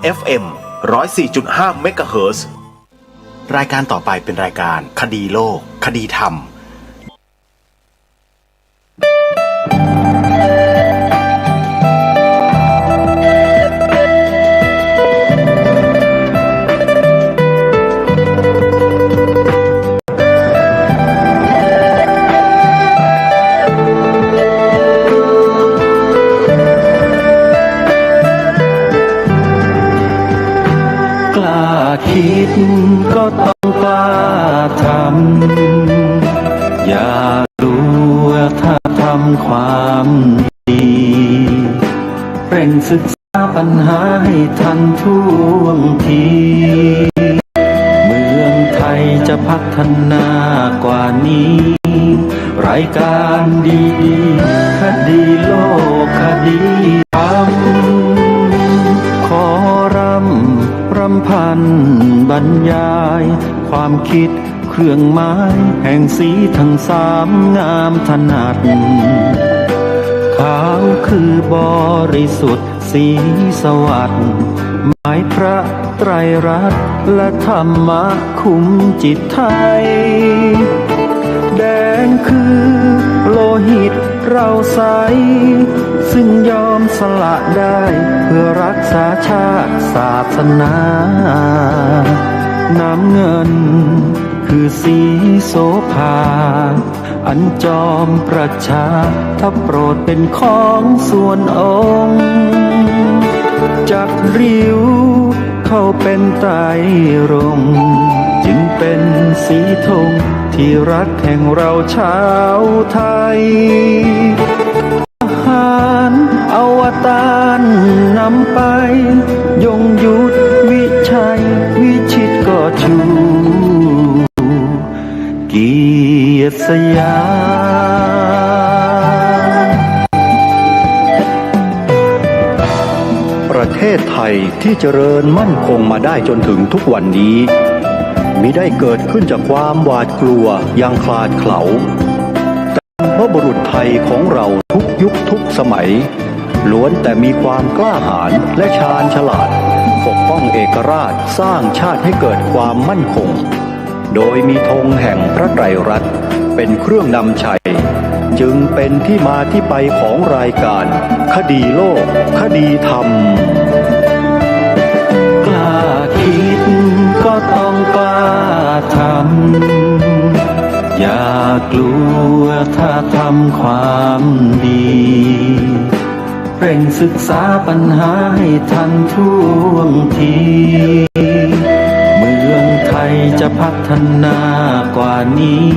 FM 104.5 เมกะเฮิรตซ์รายการต่อไปเป็นรายการคดีโลกคดีธรรมคิดก็ต้องกล้าทำอย่ากลัวถ้าทำความดีเร่งศึกษาปัญหาให้ทันท่วงทีเมืองไทยจะพัฒนากว่านี้รายการดีๆคดีโลกคดีธรรมขอรำพันบรรยายความคิดเครื่องหมายแห่งสีทั้งสามงามถนัดขาวคือบริสุทธิ์สีสวัสดิ์หมายพระไตรรัตน์และธรรมะคุ้มจิตไทยแดงคือโลหิตเราใสซึ่งยอมสละได้เพื่อรักษาชาติศาสนาน้ำเงินคือสีโสภาอันจอมประชาถ้าโปรดเป็นของส่วนองค์จากริ้วเข้าเป็นไตรรงค์จึงเป็นสีธงที่รักแห่งเราชาวไทยทหารอวตารนำไปยงยุทธวิชัยวิชิตก็ชูเกียรติสยามประเทศไทยที่เจริญมั่นคงมาได้จนถึงทุกวันนี้มิได้เกิดขึ้นจากความหวาดกลัวอย่างคลาดเขลาแต่บรรพบุรุษไทยของเราทุกยุคทุกสมัยล้วนแต่มีความกล้าหาญและชาญฉลาดปกป้องเอกราชสร้างชาติให้เกิดความมั่นคงโดยมีธงแห่งพระไตรรัตน์เป็นเครื่องนำชัยจึงเป็นที่มาที่ไปของรายการคดีโลกคดีธรรมกล้าคิดก็ต้องกล้าทำอย่ากลัวถ้าทำความดีเร่งศึกษาปัญหาให้ทันท่วงทีเมืองไทยจะพัฒนากว่านี้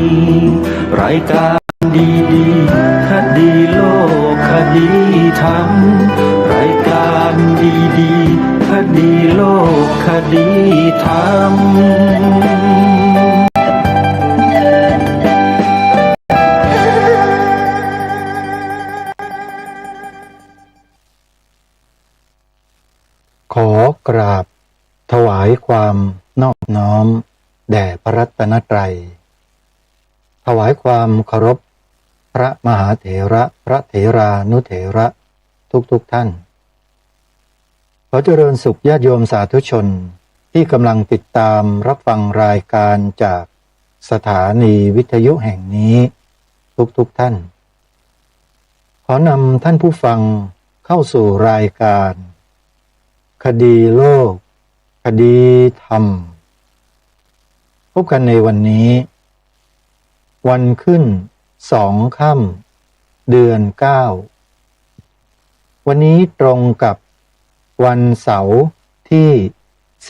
รายการดีๆคดีโลกคดีธรรมรายการดีๆคดีโลกคดีธรรมขอกราบถวายความนอบน้อมแด่พระรัตนตรัยถวายความเคารพพระมหาเถระพระเถรานุเถระทุกท่านขอเจริญสุขญาติโยมสาธุชนที่กำลังติดตามรับฟังรายการจากสถานีวิทยุแห่งนี้ทุกท่านขอนำท่านผู้ฟังเข้าสู่รายการคดีโลกคดีธรรมพบกันในวันนี้วันขึ้น2 ค่ำเดือน9วันนี้ตรงกับวันเสาร์ที่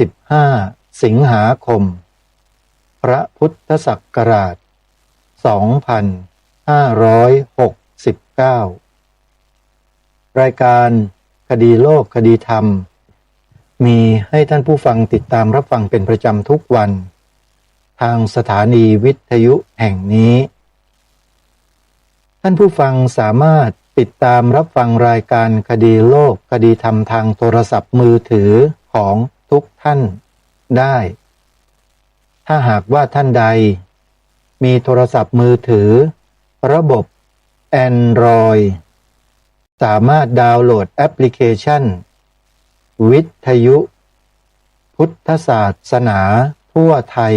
15สิงหาคมพระพุทธศักราช2569รายการคดีโลกคดีธรรมมีให้ท่านผู้ฟังติดตามรับฟังเป็นประจำทุกวันทางสถานีวิทยุแห่งนี้ท่านผู้ฟังสามารถติดตามรับฟังรายการคดีโลกคดีธรรมทางโทรศัพท์มือถือของทุกท่านได้ถ้าหากว่าท่านใดมีโทรศัพท์มือถือระบบ Android สามารถดาวน์โหลดแอปพลิเคชันวิทยุ พุทธศาสนาทั่วไทย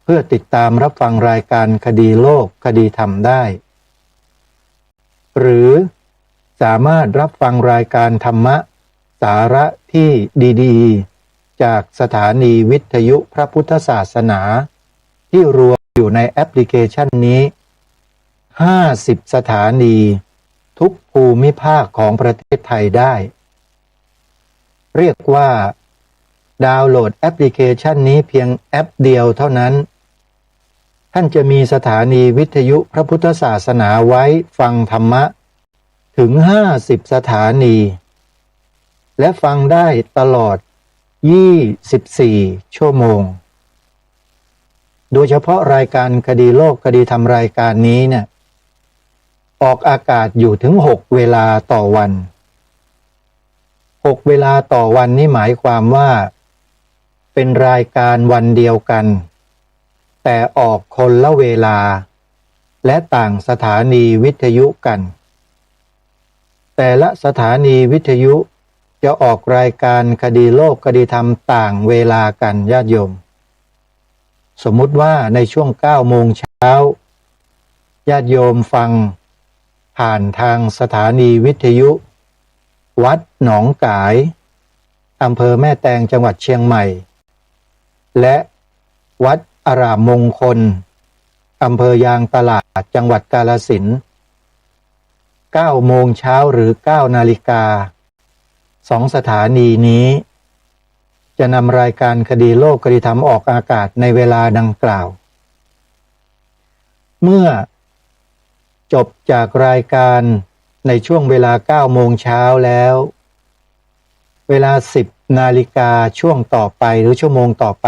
เพื่อติดตามรับฟังรายการคดีโลกคดีธรรมได้ หรือสามารถรับฟังรายการธรรมะสาระที่ดีๆจากสถานีวิทยุพระพุทธศาสนาที่รวมอยู่ในแอปพลิเคชันนี้50 สถานีทุกภูมิภาคของประเทศไทยได้เรียกว่าดาวน์โหลดแอปพลิเคชันนี้เพียงแอปเดียวเท่านั้นท่านจะมีสถานีวิทยุพระพุทธศาสนาไว้ฟังธรรมะถึง50 สถานีและฟังได้ตลอด24 ชั่วโมงโดยเฉพาะรายการคดีโลกคดีธรรมรายการนี้เนี่ยออกอากาศอยู่ถึง6 เวลาต่อวัน6 เวลาต่อวันนี่หมายความว่าเป็นรายการวันเดียวกันแต่ออกคนละเวลาและต่างสถานีวิทยุกันแต่ละสถานีวิทยุจะออกรายการคดีโลกคดีธรรมต่างเวลากันญาติโยมสมมุติว่าในช่วง9 โมงเช้าญาติโยมฟังผ่านทางสถานีวิทยุวัดหนองกายอำเภอแม่แตงจังหวัดเชียงใหม่และวัดอารามมงคลอำเภอยางตลาดจังหวัดกาฬสินธุ์9 โมงเช้าหรือ9 นาฬิกา2 สถานีนี้จะนำรายการคดีโลกคดีธรรมออกอากาศในเวลาดังกล่าวเมื่อจบจากรายการในช่วงเวลา9 โมงเช้าแล้วเวลา10 นาฬิกาช่วงต่อไปหรือชั่วโมงต่อไป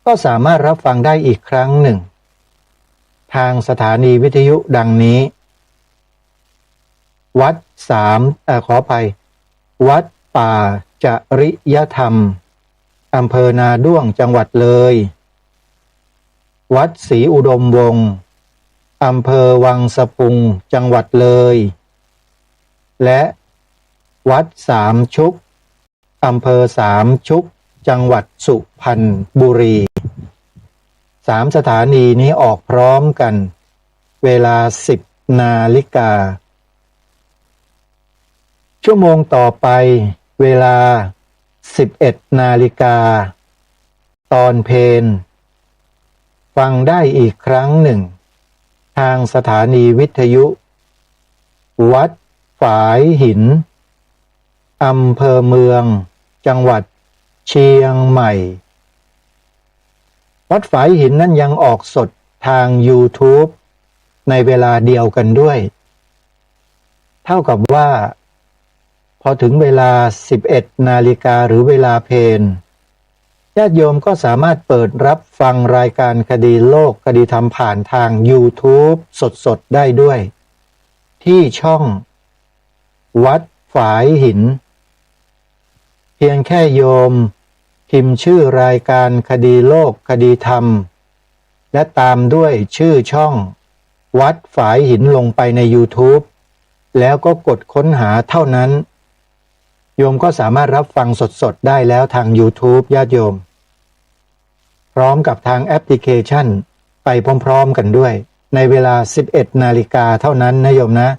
ก็สามารถรับฟังได้อีกครั้งหนึ่งทางสถานีวิทยุดังนี้วัดขออภัยวัดป่าจริยธรรมอำเภอนาด้วงจังหวัดเลยวัดศรีอุดมวงศ์อำเภอวังสะพุงจังหวัดเลยและวัดสามชุกอำเภอสามชุกจังหวัดสุพรรณบุรี3 สถานีนี้ออกพร้อมกันเวลา10 นาฬิกาชั่วโมงต่อไปเวลา11 นาฬิกาตอนเพลฟังได้อีกครั้งหนึ่งทางสถานีวิทยุวัดฝายหินอำเภอเมืองจังหวัดเชียงใหม่วัดฝายหินนั้นยังออกสดทาง YouTube ในเวลาเดียวกันด้วยเท่ากับว่าพอถึงเวลา11 นาฬิกาหรือเวลาเพลญาติโยมก็สามารถเปิดรับฟังรายการคดีโลกคดีธรรมผ่านทาง YouTube สดๆได้ด้วยที่ช่องวัดฝายหินเพียงแค่โยมพิมพ์ชื่อรายการคดีโลกคดีธรรมและตามด้วยชื่อช่องวัดฝายหินลงไปใน YouTube แล้วก็กดค้นหาเท่านั้นโยมก็สามารถรับฟังสดๆได้แล้วทาง YouTube ญาติโยมพร้อมกับทางแอปพลิเคชันไปพร้อมๆกันด้วยในเวลา11 นาฬิกาเท่านั้นนะโยมนะ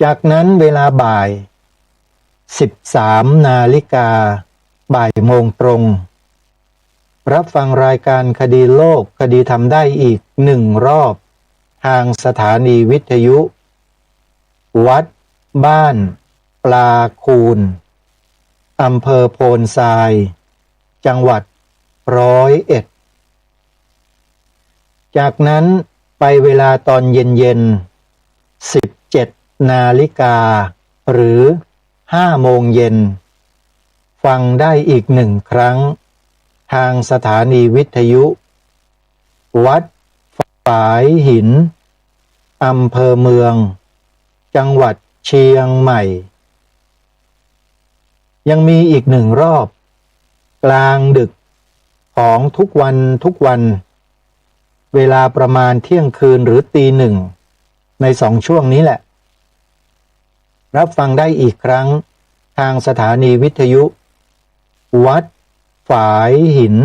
จากนั้นเวลาบ่าย13 นาฬิกาบ่ายโมงตรงรับฟังรายการคดีโลกคดีธรรมได้อีก1 รอบทางสถานีวิทยุวัดบ้านปลาคูนอำเภอโพนทรายจังหวัด101จากนั้นไปเวลาตอนเย็น17 นาฬิกาหรือ5 โมงเย็นฟังได้อีก1 ครั้งทางสถานีวิทยุวัดฝายหินอำเภอเมืองจังหวัดเชียงใหม่ยังมีอีก1 รอบกลางดึกของทุกวันเวลาประมาณเที่ยงคืนหรือตี 1ใน2 ช่วงนี้แหละ รับฟังได้อีกครั้งทางสถานีวิทยุ วัดฝายหิน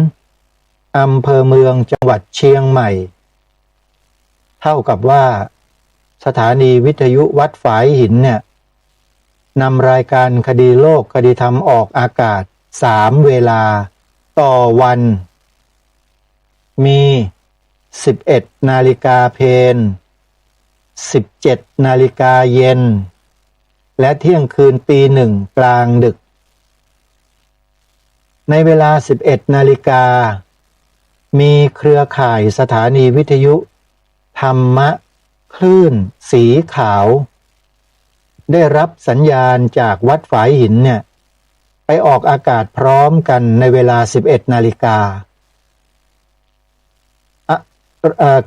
อำเภอเมืองจังหวัดเชียงใหม่เท่ากับว่าสถานีวิทยุวัดฝายหินเนี่ยนำรายการคดีโลกคดีธรรมออกอากาศ3เวลาต่อวันมี11 นาฬิกาเพล17 นาฬิกาเย็นและเที่ยงคืนตีหนึ่งกลางดึกในเวลา11 นาฬิกามีเครือข่ายสถานีวิทยุธรรมะคลื่นสีขาวได้รับสัญญาณจากวัดฝายหินเนี่ยไปออกอากาศพร้อมกันในเวลา11 นาฬิกา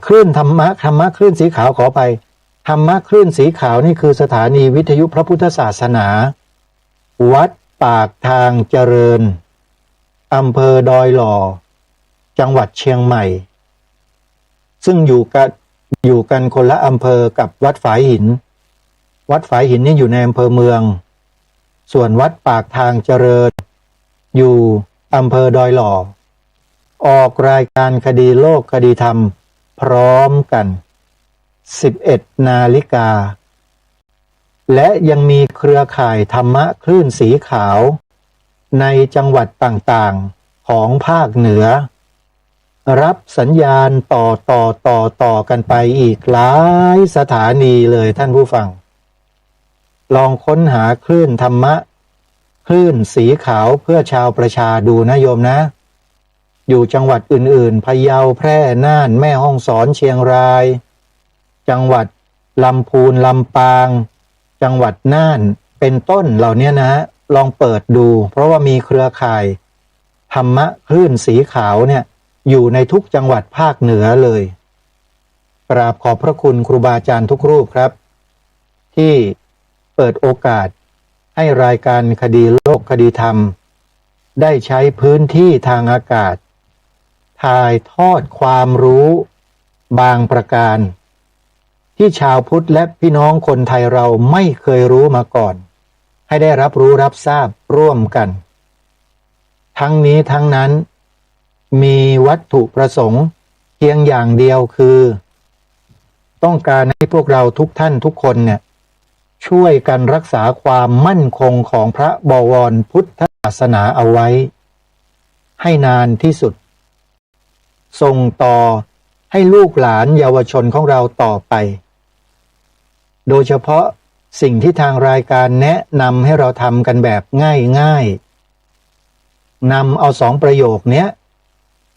คลื่นธรรมะคลื่นสีขาวขอไปธรรมะคลื่นสีขาวนี่คือสถานีวิทยุพระพุทธศาสนาวัดปากทางเจริญอำเภอดอยหล่อจังหวัดเชียงใหม่ซึ่งอยู่กันคนละอำเภอกับวัดฝายหินวัดฝายหินนี่อยู่ในอำเภอเมืองส่วนวัดปากทางเจริญอยู่อำเภอดอยหล่อออกรายการคดีโลกคดีธรรมพร้อมกัน11 นาฬิกาและยังมีเครือข่ายธรรมะคลื่นสีขาวในจังหวัดต่างๆของภาคเหนือรับสัญญาณต่อกันไปอีกหลายสถานีเลยท่านผู้ฟังลองค้นหาคลื่นธรรมะคลื่นสีขาวเพื่อชาวประชาดูนะโยมนะอยู่จังหวัดอื่นๆพะเยาแพร่น่านแม่ฮ่องสอนเชียงรายจังหวัดลำพูนลำปางจังหวัดน่านเป็นต้นเหล่านี้นะลองเปิดดูเพราะว่ามีเครือข่ายธรรมะคลื่นสีขาวเนี่ยอยู่ในทุกจังหวัดภาคเหนือเลยกราบขอบพระคุณครูบาอาจารย์ทุกรูปครับที่เปิดโอกาสให้รายการคดีโลกคดีธรรมได้ใช้พื้นที่ทางอากาศถ่ายทอดความรู้บางประการที่ชาวพุทธและพี่น้องคนไทยเราไม่เคยรู้มาก่อนให้ได้รับรู้รับทราบร่วมกันทั้งนี้ทั้งนั้นมีวัตถุประสงค์เพียงอย่างเดียวคือต้องการให้พวกเราทุกท่านทุกคนเนี่ยช่วยกันรักษาความมั่นคงของพระบวรพุทธศาสนาเอาไว้ให้นานที่สุดส่งต่อให้ลูกหลานเยาวชนของเราต่อไปโดยเฉพาะสิ่งที่ทางรายการแนะนำให้เราทำกันแบบง่ายๆนำเอา2 ประโยคเนี้ย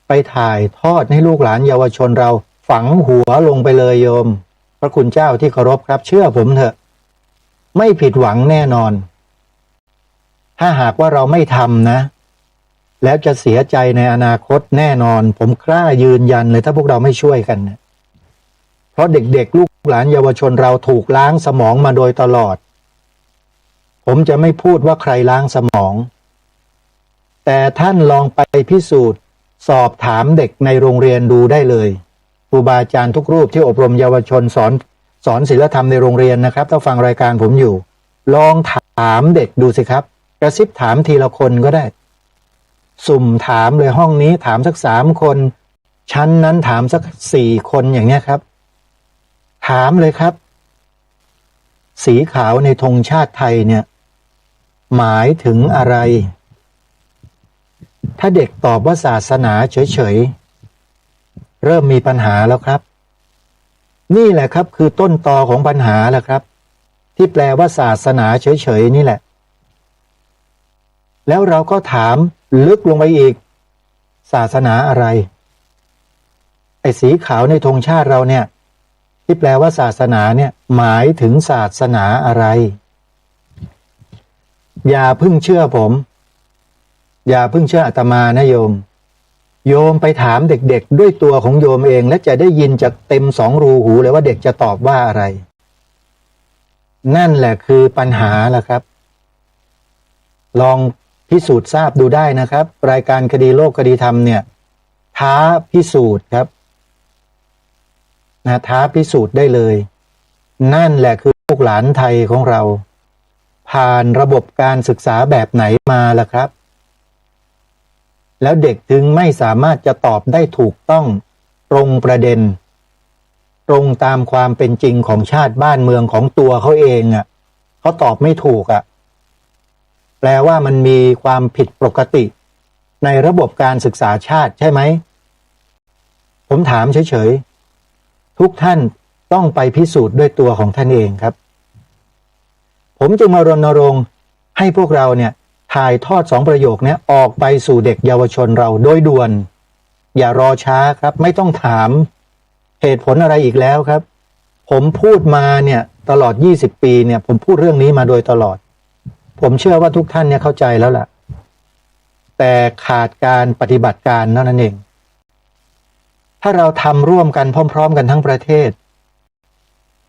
ไปถ่ายทอดให้ลูกหลานเยาวชนเราฝังหัวลงไปเลยโยมพระคุณเจ้าที่เคารพครับเชื่อผมเถอะไม่ผิดหวังแน่นอนถ้าหากว่าเราไม่ทำนะแล้วจะเสียใจในอนาคตแน่นอนผมกล้ายืนยันเลยถ้าพวกเราไม่ช่วยกันนะเพราะเด็กๆลูกหลานเยาวชนเราถูกล้างสมองมาโดยตลอดผมจะไม่พูดว่าใครล้างสมองแต่ท่านลองไปพิสูจน์สอบถามเด็กในโรงเรียนดูได้เลยครูบาอาจารย์ทุกรูปที่อบรมเยาวชนสอนศีลธรรมในโรงเรียนนะครับถ้าฟังรายการผมอยู่ลองถามเด็กดูสิครับกระซิบถามทีละคนก็ได้สุ่มถามเลยห้องนี้ถามสัก3 คนชั้นนั้นถามสัก4 คนอย่างนี้ครับถามเลยครับสีขาวในธงชาติไทยเนี่ยหมายถึงอะไรถ้าเด็กตอบว่าศาสนาเฉยๆเริ่มมีปัญหาแล้วครับนี่แหละครับคือต้นตอของปัญหาแหละครับที่แปลว่าศาสนาเฉยๆนี่แหละแล้วเราก็ถามลึกลงไปอีกศาสนาอะไรไอ้สีขาวในธงชาติเราเนี่ยที่แปลว่าศาสนาเนี่ยหมายถึงศาสนาอะไรอย่าเพิ่งเชื่อผมอย่าเพิ่งเชื่ออาตมานะโยมไปถามเด็กๆด้วยตัวของโยมเองและจะได้ยินจากเต็ม2 รูหูเลยว่าเด็กจะตอบว่าอะไรนั่นแหละคือปัญหาล่ะครับลองพิสูจน์ทราบดูได้นะครับรายการคดีโลกคดีธรรมเนี่ยท้าพิสูจน์ครับนะท้าพิสูจน์ได้เลยนั่นแหละคือลูกหลานไทยของเราผ่านระบบการศึกษาแบบไหนมาล่ะครับ แล้วเด็กถึงไม่สามารถจะตอบได้ถูกต้องตรงประเด็น ตรงตามความเป็นจริงของชาติบ้านเมืองของตัวเขาเองอ่ะเขาตอบไม่ถูกอ่ะแปลว่ามันมีความผิดปกติในระบบการศึกษาชาติใช่ไหมผมถามเฉยๆทุกท่านต้องไปพิสูจน์ด้วยตัวของท่านเองครับผมจึงมารณรงค์ให้พวกเราเนี่ยถ่ายทอด2 ประโยคนี้ออกไปสู่เด็กเยาวชนเราโดยด่วนอย่ารอช้าครับไม่ต้องถามเหตุผลอะไรอีกแล้วครับผมพูดมาเนี่ยตลอด20 ปีเนี่ยผมพูดเรื่องนี้มาโดยตลอดผมเชื่อว่าทุกท่านเนี่ยเข้าใจแล้วล่ะแต่ขาดการปฏิบัติการเท่านั้นเองถ้าเราทำร่วมกันพร้อมๆกันทั้งประเทศ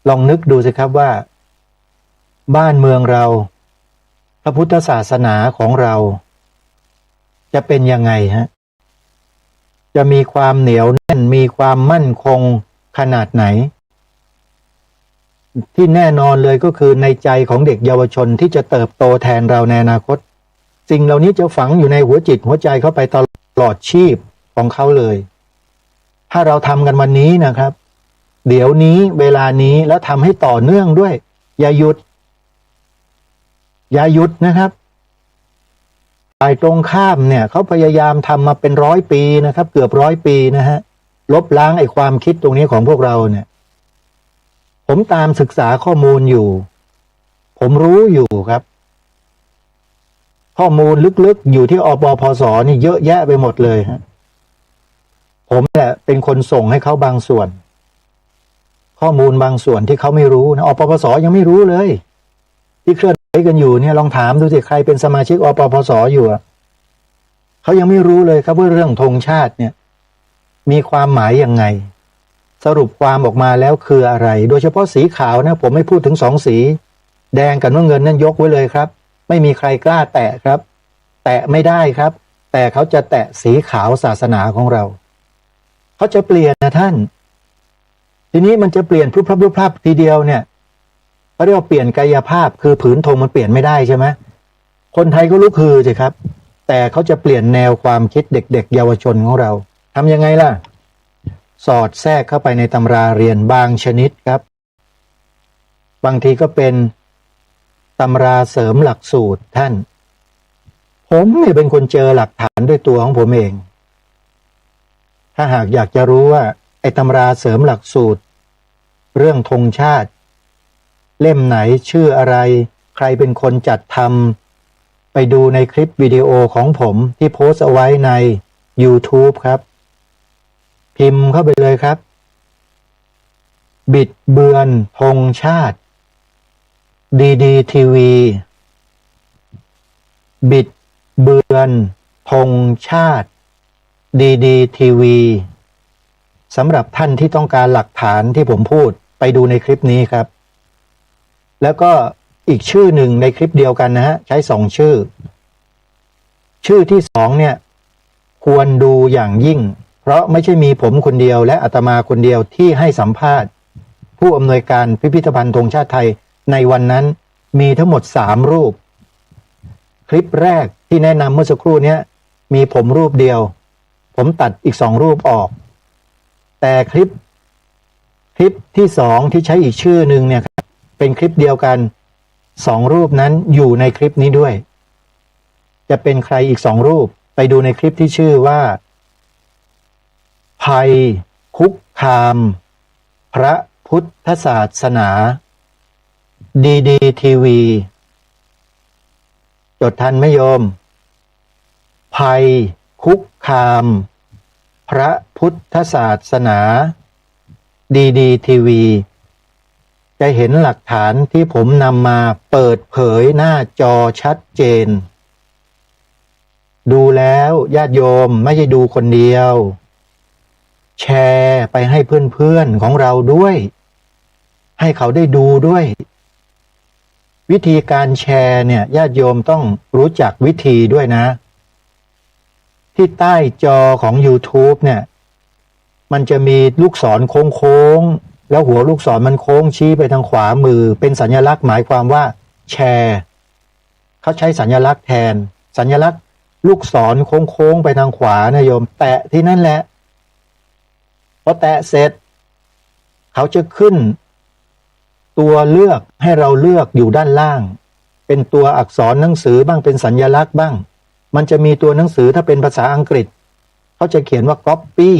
ลองนึกดูสิครับว่าบ้านเมืองเราพระพุทธศาสนาของเราจะเป็นยังไงฮะจะมีความเหนียวแน่นมีความมั่นคงขนาดไหนที่แน่นอนเลยก็คือในใจของเด็กเยาวชนที่จะเติบโตแทนเราในอนาคตสิ่งเหล่านี้จะฝังอยู่ในหัวจิตหัวใจเข้าไปตลอดชีพของเขาเลยถ้าเราทำกันวันนี้นะครับเดี๋ยวนี้เวลานี้แล้วทำให้ต่อเนื่องด้วยอย่าหยุดนะครับฝ่ายตรงข้ามเนี่ยเขาพยายามทำมาเป็น100 ปีนะครับเกือบ100 ปีนะฮะลบล้างไอ้ความคิดตรงนี้ของพวกเราเนี่ยผมตามศึกษาข้อมูลอยู่ผมรู้อยู่ครับข้อมูลลึกๆอยู่ที่อปพสนี่เยอะแยะไปหมดเลยฮะผมแหละเป็นคนส่งให้เขาบางส่วนข้อมูลบางส่วนที่เขาไม่รู้นะอปพสยังไม่รู้เลยที่เคลื่อนไหวกันอยู่เนี่ยลองถามดูสิใครเป็นสมาชิกอปพสอยู่เขายังไม่รู้เลยครับว่าเรื่องธงชาติเนี่ยมีความหมายยังไงสรุปความออกมาแล้วคืออะไรโดยเฉพาะสีขาวนะผมไม่พูดถึง2 สีแดงกับน้ำเงินนั่นยกไว้เลยครับไม่มีใครกล้าแตะครับแตะไม่ได้ครับแต่เขาจะแตะสีขาวศาสนาของเราเขาจะเปลี่ยนนะท่านทีนี้มันจะเปลี่ยนพรุบทีเดียวเนี่ยเขาเรียกว่าเปลี่ยนกายภาพคือผืนธงมันเปลี่ยนไม่ได้ใช่ไหมคนไทยก็ลุกฮือสิครับแต่เขาจะเปลี่ยนแนวความคิดเด็กๆเยาวชนของเราทำยังไงล่ะสอดแทรกเข้าไปในตำราเรียนบางชนิดครับบางทีก็เป็นตำราเสริมหลักสูตรท่านผมเนี่ยเป็นคนเจอหลักฐานด้วยตัวของผมเองถ้าหากอยากจะรู้ว่าไอ้ตำราเสริมหลักสูตรเรื่องธงชาติเล่มไหนชื่ออะไรใครเป็นคนจัดทำไปดูในคลิปวิดีโอของผมที่โพสต์เอาไว้ใน YouTube ครับพิมพ์เข้าไปเลยครับบิดเบือนธงชาติดีทีวีบิดเบือนธงชาติดีทีวีสำหรับท่านที่ต้องการหลักฐานที่ผมพูดไปดูในคลิปนี้ครับแล้วก็อีกชื่อหนึ่งในคลิปเดียวกันนะฮะใช้2 ชื่อที่2เนี่ยควรดูอย่างยิ่งเพราะไม่ใช่มีผมคนเดียวและอาตมาคนเดียวที่ให้สัมภาษณ์ผู้อำนวยการพิพิธภัณฑ์ธงชาติไทยในวันนั้นมีทั้งหมด3 รูปคลิปแรกที่แนะนำเมื่อสักครู่นี้มีผมรูปเดียวผมตัดอีก2 รูปออกแต่คลิปที่2ที่ใช้อีกชื่อหนึ่งเนี่ยเป็นคลิปเดียวกัน2 รูปนั้นอยู่ในคลิปนี้ด้วยจะเป็นใครอีก2 รูปไปดูในคลิปที่ชื่อว่าภัยคุกคามพระพุทธศาสนาดีทีวีจดทันไหมโยมภัยคุกคามพระพุทธศาสนาดีทีวีจะเห็นหลักฐานที่ผมนำมาเปิดเผยหน้าจอชัดเจนดูแล้วญาติโยมไม่ใช่ดูคนเดียวแชร์ไปให้เพื่อนๆของเราด้วยให้เขาได้ดูด้วยวิธีการแชร์เนี่ยญาติโยมต้องรู้จักวิธีด้วยนะที่ใต้จอของ YouTube เนี่ยมันจะมีลูกศรโค้งๆแล้วหัวลูกศรมันโค้งชี้ไปทางขวามือเป็นสัญลักษณ์หมายความว่าแชร์เขาใช้สัญลักษณ์แทนสัญลักษณ์ ลูกศรโค้งๆไปทางขวานะโยมแตะที่นั่นแหละพอแตะเสร็จเขาจะขึ้นตัวเลือกให้เราเลือกอยู่ด้านล่างเป็นตัวอักษรหนังสือบ้างเป็นสัญลักษณ์บ้างมันจะมีตัวหนังสือถ้าเป็นภาษาอังกฤษเขาจะเขียนว่า copy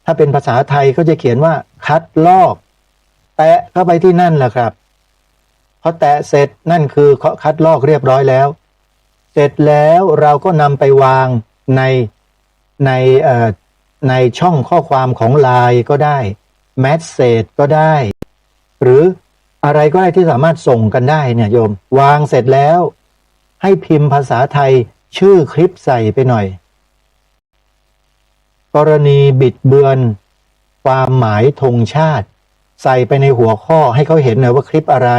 ถ้าเป็นภาษาไทยเขาจะเขียนว่าคัดลอกแตะเข้าไปที่นั่นแหละครับพอแตะเสร็จนั่นคือเขาคัดลอกเรียบร้อยแล้วเสร็จแล้วเราก็นำไปวางในในช่องข้อความของ LINE ก็ได้แมสเสจก็ได้หรืออะไรก็ได้ที่สามารถส่งกันได้เนี่ยโยมวางเสร็จแล้วให้พิมพ์ภาษาไทยชื่อคลิปใส่ไปหน่อยกรณีบิดเบือนความหมายธงชาติใส่ไปในหัวข้อให้เขาเห็นหน่อยว่าคลิปอะไร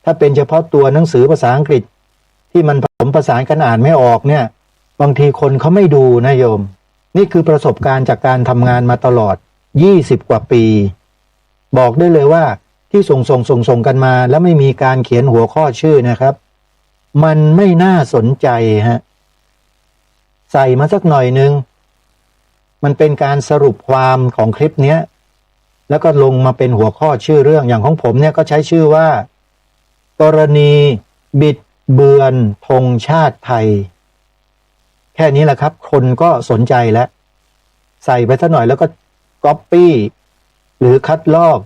ถ้าเป็นเฉพาะตัวหนังสือภาษาอังกฤษที่มันผสมผสานกันอ่านไม่ออกเนี่ยบางทีคนเขาไม่ดูนะโยมนี่คือประสบการณ์จากการทำงานมาตลอด20กว่าปีบอกได้เลยว่าที่ส่งกันมาแล้วไม่มีการเขียนหัวข้อชื่อนะครับมันไม่น่าสนใจฮะใส่มาสักหน่อยนึงมันเป็นการสรุปความของคลิปเนี้ยแล้วก็ลงมาเป็นหัวข้อชื่อเรื่องอย่างของผมเนี่ยก็ใช้ชื่อว่ากรณีบิดเบือนธงชาติไทยแค่นี้แหละครับคนก็สนใจแล้วใส่ไปสักหน่อยแล้วก็ก๊อปปี้หรือคัดลอก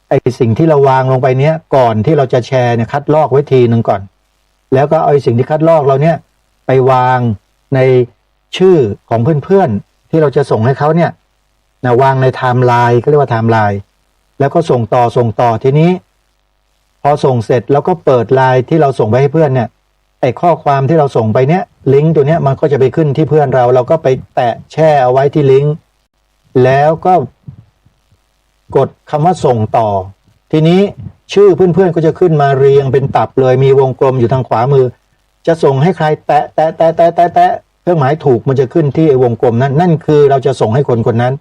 ไอ้สิ่งที่เราวางลงไปเนี้ยก่อนที่เราจะแชร์เนี่ยคัดลอกไว้ทีหนึ่งก่อนแล้วก็เอาสิ่งที่คัดลอกเราเนี่ยไปวางในชื่อของเพื่อนๆที่เราจะส่งให้เขาเนี่ยนะวางในไทม์ไลน์ก็เรียกว่าไทม์ไลน์แล้วก็ส่งต่อทีนี้พอส่งเสร็จแล้วก็เปิดไลน์ที่เราส่งไปให้เพื่อนเนี่ยไอ้ข้อความที่เราส่งไปเนี้ยลิงก์ตัวเนี้ยมันก็จะไปขึ้นที่เพื่อนเราก็ไปแตะแช่เอาไว้ที่ลิงก์แล้วก็กดคำว่าส่งต่อทีนี้ชื่อเพื่อนๆก็จะขึ้นมาเรียงเป็นตับเลยมีวงกลมอยู่ทางขวามือจะส่งให้ใครแตะเครื่องหมายถูกมันจะขึ้นที่วงกลมนั้นนั่นคือเราจะส่งให้คนคนนั้น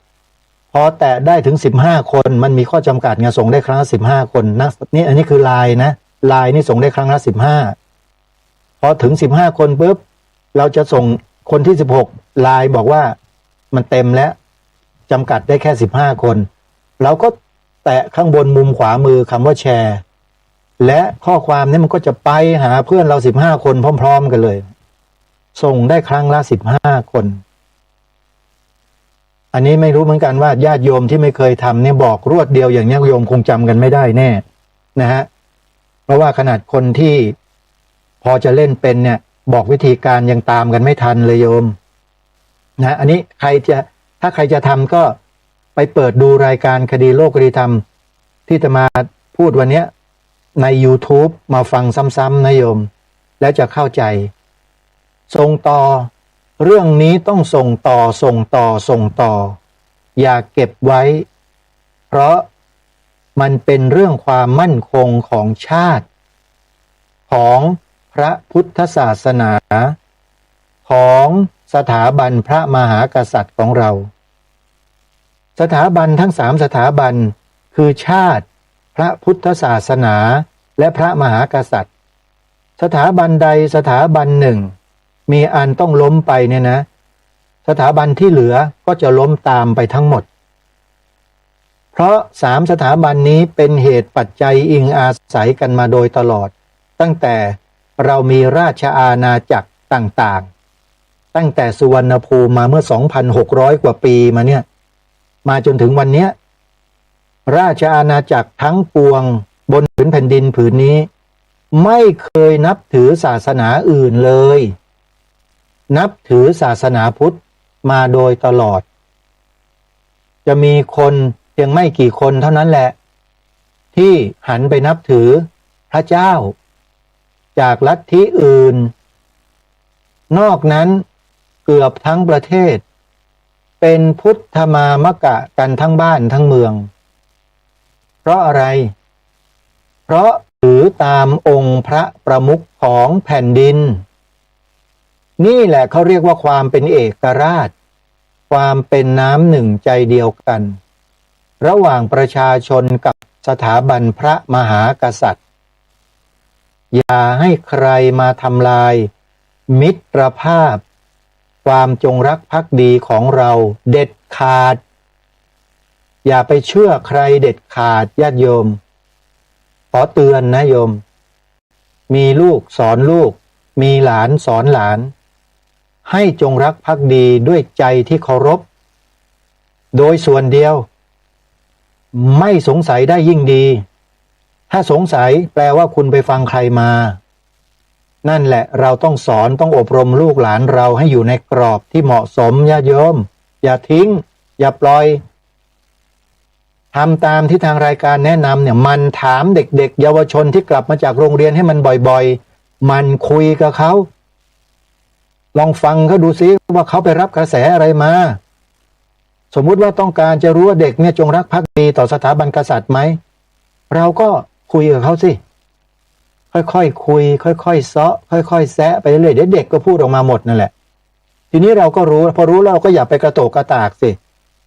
พอแตะได้ถึง15คนมันมีข้อจำกัดไงส่งได้ครั้งละ15คนนะนี่อันนี้คือไลน์นะไลน์นี่ส่งได้ครั้งละ15พอถึง15คนปุ๊บเราจะส่งคนที่16ไลน์บอกว่ามันเต็มแล้วจำกัดได้แค่15คนเราก็แตะข้างบนมุมขวามือคำว่าแชร์และข้อความนี้มันก็จะไปหาเพื่อนเรา15คนพร้อมๆกันเลยส่งได้ครั้งละ15คนอันนี้ไม่รู้เหมือนกันว่าญาติโยมที่ไม่เคยทำเนี่ยบอกรวดเดียวอย่างนี้โยมคงจำกันไม่ได้แน่นะฮะเพราะว่าขนาดคนที่พอจะเล่นเป็นเนี่ยบอกวิธีการยังตามกันไม่ทันเลยโยมนะอันนี้ถ้าใครจะทำก็ไปเปิดดูรายการคดีโลกคดีธรรมที่จะมาพูดวันนี้ใน YouTube มาฟังซ้ำๆนะโยมแล้วจะเข้าใจส่งต่อเรื่องนี้ต้องส่งต่ออย่าเก็บไว้เพราะมันเป็นเรื่องความมั่นคงของชาติของพระพุทธศาสนาของสถาบันพระมหากษัตริย์ของเราสถาบันทั้ง3สถาบันคือชาติพระพุทธศาสนาและพระมหากษัตริย์สถาบันใดสถาบันหนึ่งมีอันต้องล้มไปเนี่ยนะสถาบันที่เหลือก็จะล้มตามไปทั้งหมดเพราะ3สถาบันนี้เป็นเหตุปัจจัยอิงอาศัยกันมาโดยตลอดตั้งแต่เรามีราชอาณาจักรต่างๆตั้งแต่สุวรรณภูมิมาเมื่อ 2,600 กว่าปีมาเนี่ยมาจนถึงวันนี้ราชอาณาจักรทั้งปวงบนผืนแผ่นดินผืนนี้ไม่เคยนับถือศาสนาอื่นเลยนับถือศาสนาพุทธมาโดยตลอดจะมีคนเพียงไม่กี่คนเท่านั้นแหละที่หันไปนับถือพระเจ้าจากลัทธิอื่นนอกนั้นเกือบทั้งประเทศเป็นพุทธมามกะกันทั้งบ้านทั้งเมืองเพราะอะไรเพราะถือตามองค์พระประมุขของแผ่นดินนี่แหละเขาเรียกว่าความเป็นเอกราชความเป็นน้ำหนึ่งใจเดียวกันระหว่างประชาชนกับสถาบันพระมหากษัตริย์อย่าให้ใครมาทำลาย มิตรภาพ ความจงรักภักดีของเราเด็ดขาด อย่าไปเชื่อใครเด็ดขาดญาติโยมขอเตือนนะโยมมีลูกสอนลูกมีหลานสอนหลานให้จงรักภักดีด้วยใจที่เคารพโดยส่วนเดียวไม่สงสัยได้ยิ่งดีถ้าสงสัยแปลว่าคุณไปฟังใครมานั่นแหละเราต้องสอนต้องอบรมลูกหลานเราให้อยู่ในกรอบที่เหมาะสมญาติโยมอย่าทิ้งอย่าปล่อยทำตามที่ทางรายการแนะนำเนี่ยมันถามเด็กๆเยาวชนที่กลับมาจากโรงเรียนให้มันบ่อยๆมันคุยกับเขาลองฟังเขาดูซิว่าเขาไปรับกระแสอะไรมาสมมุติว่าต้องการจะรู้ว่าเด็กเนี่ยจงรักภักดีต่อสถาบันกษัตริย์ไหมเราก็คุยกับเขาสิค่อยๆคุยค่อยๆเซาะค่อยๆแซะไปเรื่อยๆเดี๋ยวเด็กก็พูดออกมาหมดนั่นแหละทีนี้เราก็รู้พอรู้แล้วเราก็อย่าไปกระโตกกระตากสิ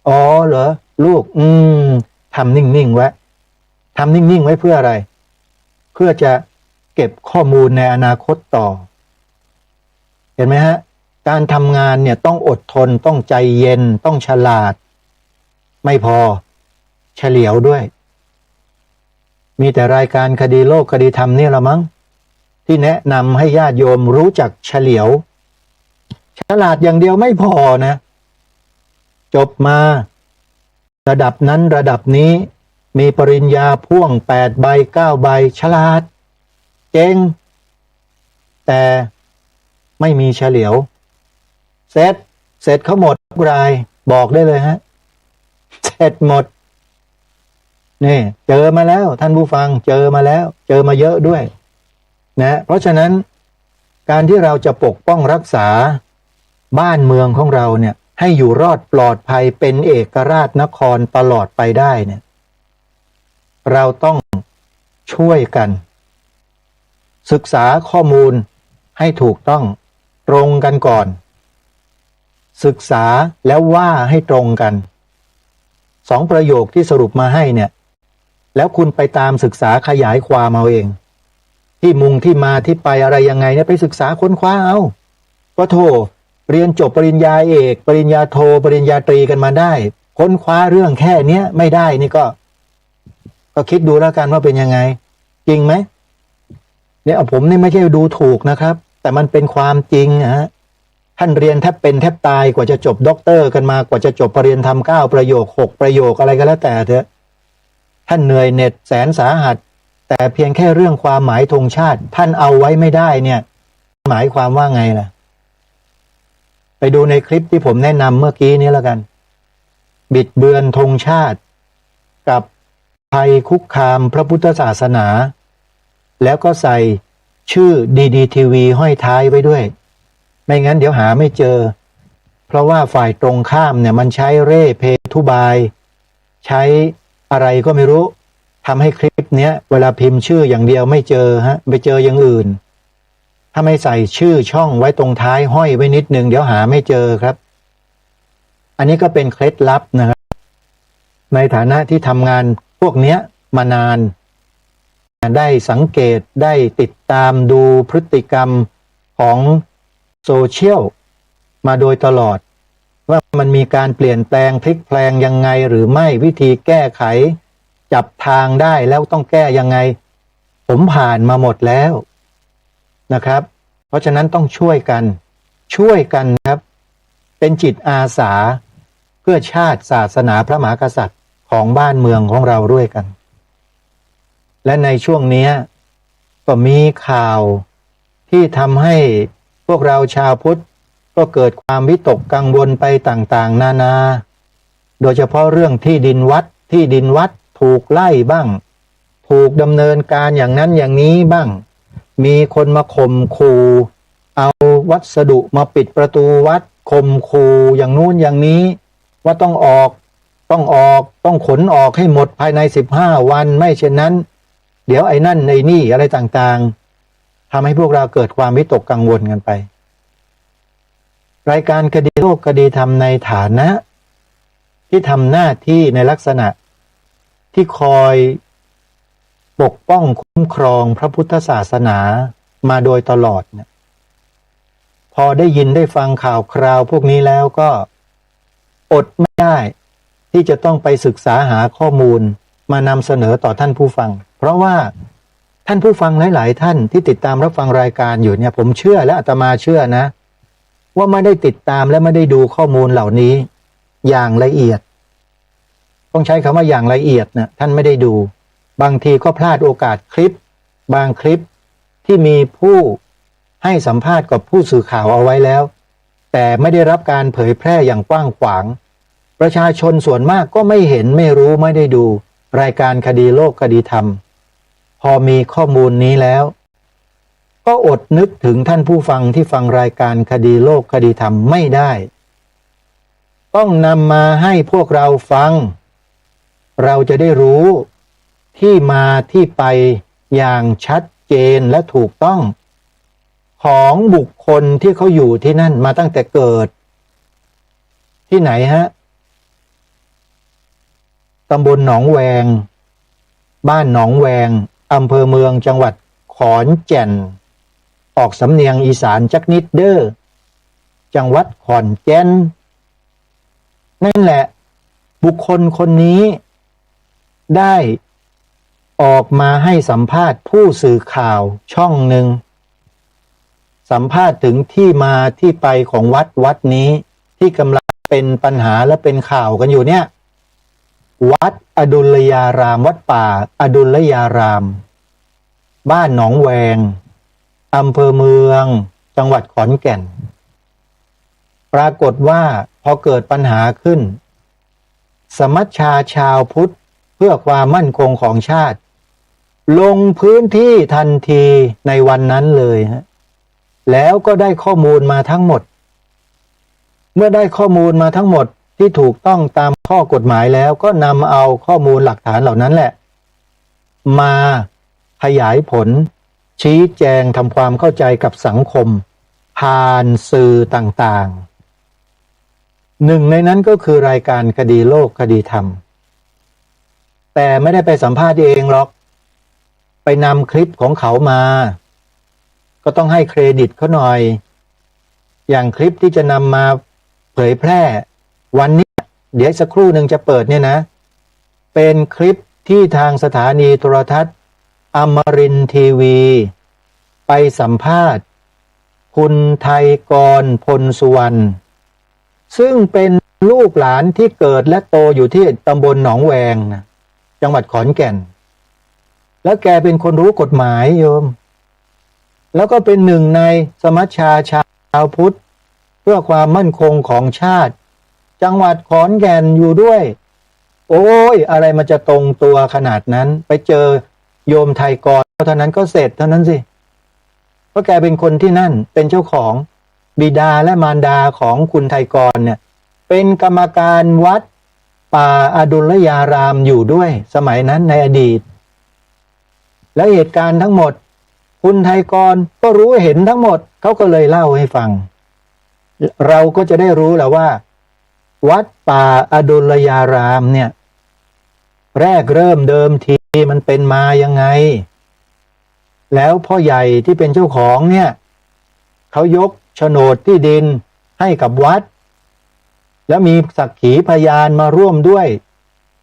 อ๋อเหรอลูกทำนิ่งๆไว้ทำนิ่งๆไว้เพื่ออะไรเพื่อจะเก็บข้อมูลในอนาคตต่อเห็นไหมฮะการทำงานเนี่ยต้องอดทนต้องใจเย็นต้องฉลาดไม่พอเฉลียวด้วยมีแต่รายการคดีโลกคดีธรรมนี่ละมั้งที่แนะนำให้ญาติโยมรู้จักเฉลียวฉลาดอย่างเดียวไม่พอนะจบมาระดับนั้นระดับนี้มีปริญญาพ่วง8 ใบ 9 ใบฉลาดเจ๋งแต่ไม่มีเฉลียวเสร็จเขาหมดทุกรายบอกได้เลยฮะเสร็จหมดนี่เจอมาแล้วท่านผู้ฟังเจอมาแล้วเจอมาเยอะด้วยนะเพราะฉะนั้นการที่เราจะปกป้องรักษาบ้านเมืองของเราเนี่ยให้อยู่รอดปลอดภัยเป็นเอกราชนครตลอดไปได้เนี่ยเราต้องช่วยกันศึกษาข้อมูลให้ถูกต้องตรงกันก่อนศึกษาแล้วว่าให้ตรงกัน2 ประโยคที่สรุปมาให้เนี่ยแล้วคุณไปตามศึกษาขยายความเอาเองที่มุงที่มาที่ไปอะไรยังไงเนี่ยไปศึกษาค้นคว้าเอาก็โทเรียนจบปริญญาเอกปริญญาโทปริญญาตรีกันมาได้ค้นคว้าเรื่องแค่เนี้ยไม่ได้นี่ก็คิดดูแล้วกันว่าเป็นยังไงจริงไหมเนี่ยผมนี่ไม่ใช่ดูถูกนะครับแต่มันเป็นความจริงนะฮะท่านเรียนแทบเป็นแทบตายกว่าจะจบด็อกเตอร์กันมากว่าจะจบปรริญญาธรรม9 ประโยค6 ประโยคอะไรก็แล้วแต่เถอะท่านเหนื่อยเหน็ดแสนสาหัสแต่เพียงแค่เรื่องความหมายธงชาติท่านเอาไว้ไม่ได้เนี่ยหมายความว่าไงล่ะไปดูในคลิปที่ผมแนะนำเมื่อกี้นี้แล้วกันบิดเบือนธงชาติกับภัยคุกคามพระพุทธศาสนาแล้วก็ใส่ชื่อ DDTV ห้อยท้ายไว้ด้วยไม่งั้นเดี๋ยวหาไม่เจอเพราะว่าฝ่ายตรงข้ามเนี่ยมันใช้เร่เพทุบายใช้อะไรก็ไม่รู้ทำให้คลิปเนี้ยเวลาพิมพ์ชื่ออย่างเดียวไม่เจอไปเจออย่างอื่นถ้าไม่ใส่ชื่อช่องไว้ตรงท้ายห้อยไว้นิดนึงเดี๋ยวหาไม่เจอครับอันนี้ก็เป็นเคล็ดลับนะครับในฐานะที่ทำงานพวกเนี้ยมานานได้สังเกตได้ติดตามดูพฤติกรรมของโซเชียลมาโดยตลอดว่ามันมีการเปลี่ยนแปลงพลิกแปลงยังไงหรือไม่วิธีแก้ไขจับทางได้แล้วต้องแก้ยังไงผมผ่านมาหมดแล้วนะครับเพราะฉะนั้นต้องช่วยกันครับเป็นจิตอาสาเพื่อชาติศาสนาพระมหากษัตริย์ของบ้านเมืองของเราด้วยกันและในช่วงนี้ก็มีข่าวที่ทำให้พวกเราชาวพุทธก็เกิดความวิตกกังวลไปต่างๆนานาโดยเฉพาะเรื่องที่ดินวัดถูกไล่บ้างถูกดำเนินการอย่างนั้นอย่างนี้บ้างมีคนมาข่มขู่เอาวัสดุมาปิดประตูวัดข่มขู่อย่างนู้นอย่างนี้ว่าต้องขนออกให้หมดภายใน15 วันไม่เช่นนั้นเดี๋ยวไอ้นั่นไอ้นี่อะไรต่างๆทำให้พวกเราเกิดความวิตกกังวลกันไปรายการคดีโลกคดีธรรมในฐานะที่ทำหน้าที่ในลักษณะที่คอยปกป้องคุ้มครองพระพุทธศาสนามาโดยตลอดเนี่ย พอได้ยินได้ฟังข่าวคราวพวกนี้แล้วก็อดไม่ได้ที่จะต้องไปศึกษาหาข้อมูลมานำเสนอต่อท่านผู้ฟังเพราะว่าท่านผู้ฟังหลายๆท่านที่ติดตามรับฟังรายการอยู่เนี่ยผมเชื่อและอาตมาเชื่อนะว่าไม่ได้ติดตามและไม่ได้ดูข้อมูลเหล่านี้อย่างละเอียดต้องใช้คำว่าอย่างละเอียดนะท่านไม่ได้ดูบางทีก็พลาดโอกาสคลิปบางคลิปที่มีผู้ให้สัมภาษณ์กับผู้สื่อข่าวเอาไว้แล้วแต่ไม่ได้รับการเผยแพร่อย่างกว้างขวางประชาชนส่วนมากก็ไม่เห็นไม่รู้ไม่ได้ดูรายการคดีโลกคดีธรรมพอมีข้อมูลนี้แล้วก็อดนึกถึงท่านผู้ฟังที่ฟังรายการคดีโลกคดีธรรมไม่ได้ต้องนำมาให้พวกเราฟังเราจะได้รู้ที่มาที่ไปอย่างชัดเจนและถูกต้องของบุคคลที่เขาอยู่ที่นั่นมาตั้งแต่เกิดที่ไหนฮะตำบลหนองแวงบ้านหนองแวงอำเภอเมืองจังหวัดขอนแก่นออกสำเนียงอีสานจักนิดเด้อจังหวัดขอนแก่นนั่นแหละบุคคลคนนี้ได้ออกมาให้สัมภาษณ์ผู้สื่อข่าวช่องหนึ่งสัมภาษณ์ถึงที่มาที่ไปของวัดนี้ที่กำลังเป็นปัญหาและเป็นข่าวกันอยู่เนี่ยวัดอดุลยารามวัดป่าอดุลยารามบ้านหนองแวงอำเภอเมืองจังหวัดขอนแก่นปรากฏว่าพอเกิดปัญหาขึ้นสมัชชาชาวพุทธเพื่อความมั่นคงของชาติลงพื้นที่ทันทีในวันนั้นเลยฮะแล้วก็ได้ข้อมูลมาทั้งหมดเมื่อได้ข้อมูลมาทั้งหมดที่ถูกต้องตามข้อกฎหมายแล้วก็นำเอาข้อมูลหลักฐานเหล่านั้นแหละมาขยายผลชี้แจงทำความเข้าใจกับสังคมผ่านสื่อต่างๆหนึ่งในนั้นก็คือรายการคดีโลกคดีธรรมแต่ไม่ได้ไปสัมภาษณ์เองหรอกไปนำคลิปของเขามาก็ต้องให้เครดิตเขาหน่อยอย่างคลิปที่จะนำมาเผยแพร่วันนี้เดี๋ยวสักครู่หนึ่งจะเปิดเนี่ยนะเป็นคลิปที่ทางสถานีโทรทัศน์อมรินทร์ทีวีไปสัมภาษณ์คุณไทยกรพลสุวรรณซึ่งเป็นลูกหลานที่เกิดและโตอยู่ที่ตำบลหนองแวงนะจังหวัดขอนแก่นแล้วแกเป็นคนรู้กฎหมายโยมแล้วก็เป็นหนึ่งในสมัชชาชาวพุทธเพื่อความมั่นคงของชาติจังหวัดขอนแก่นอยู่ด้วยโอ้ยอะไรมันจะตรงตัวขนาดนั้นไปเจอโยมไทยกรเท่านั้นก็เสร็จเท่านั้นสิเพราะแกเป็นคนที่นั่นเป็นเจ้าของบิดาและมารดาของคุณไทยกรเนี่ยเป็นกรรมการวัดป่าอดุลยารามอยู่ด้วยสมัยนั้นในอดีตและเหตุการณ์ทั้งหมดคุณไทยกรก็รู้เห็นทั้งหมดเขาก็เลยเล่าให้ฟังเราก็จะได้รู้แล้วว่าวัดป่าอดุลยารามเนี่ยแรกเริ่มเดิมทีมันเป็นมายังไงแล้วพ่อใหญ่ที่เป็นเจ้าของเนี่ยเขายกโฉนดที่ดินให้กับวัดแล้วมีสักขีพยานมาร่วมด้วย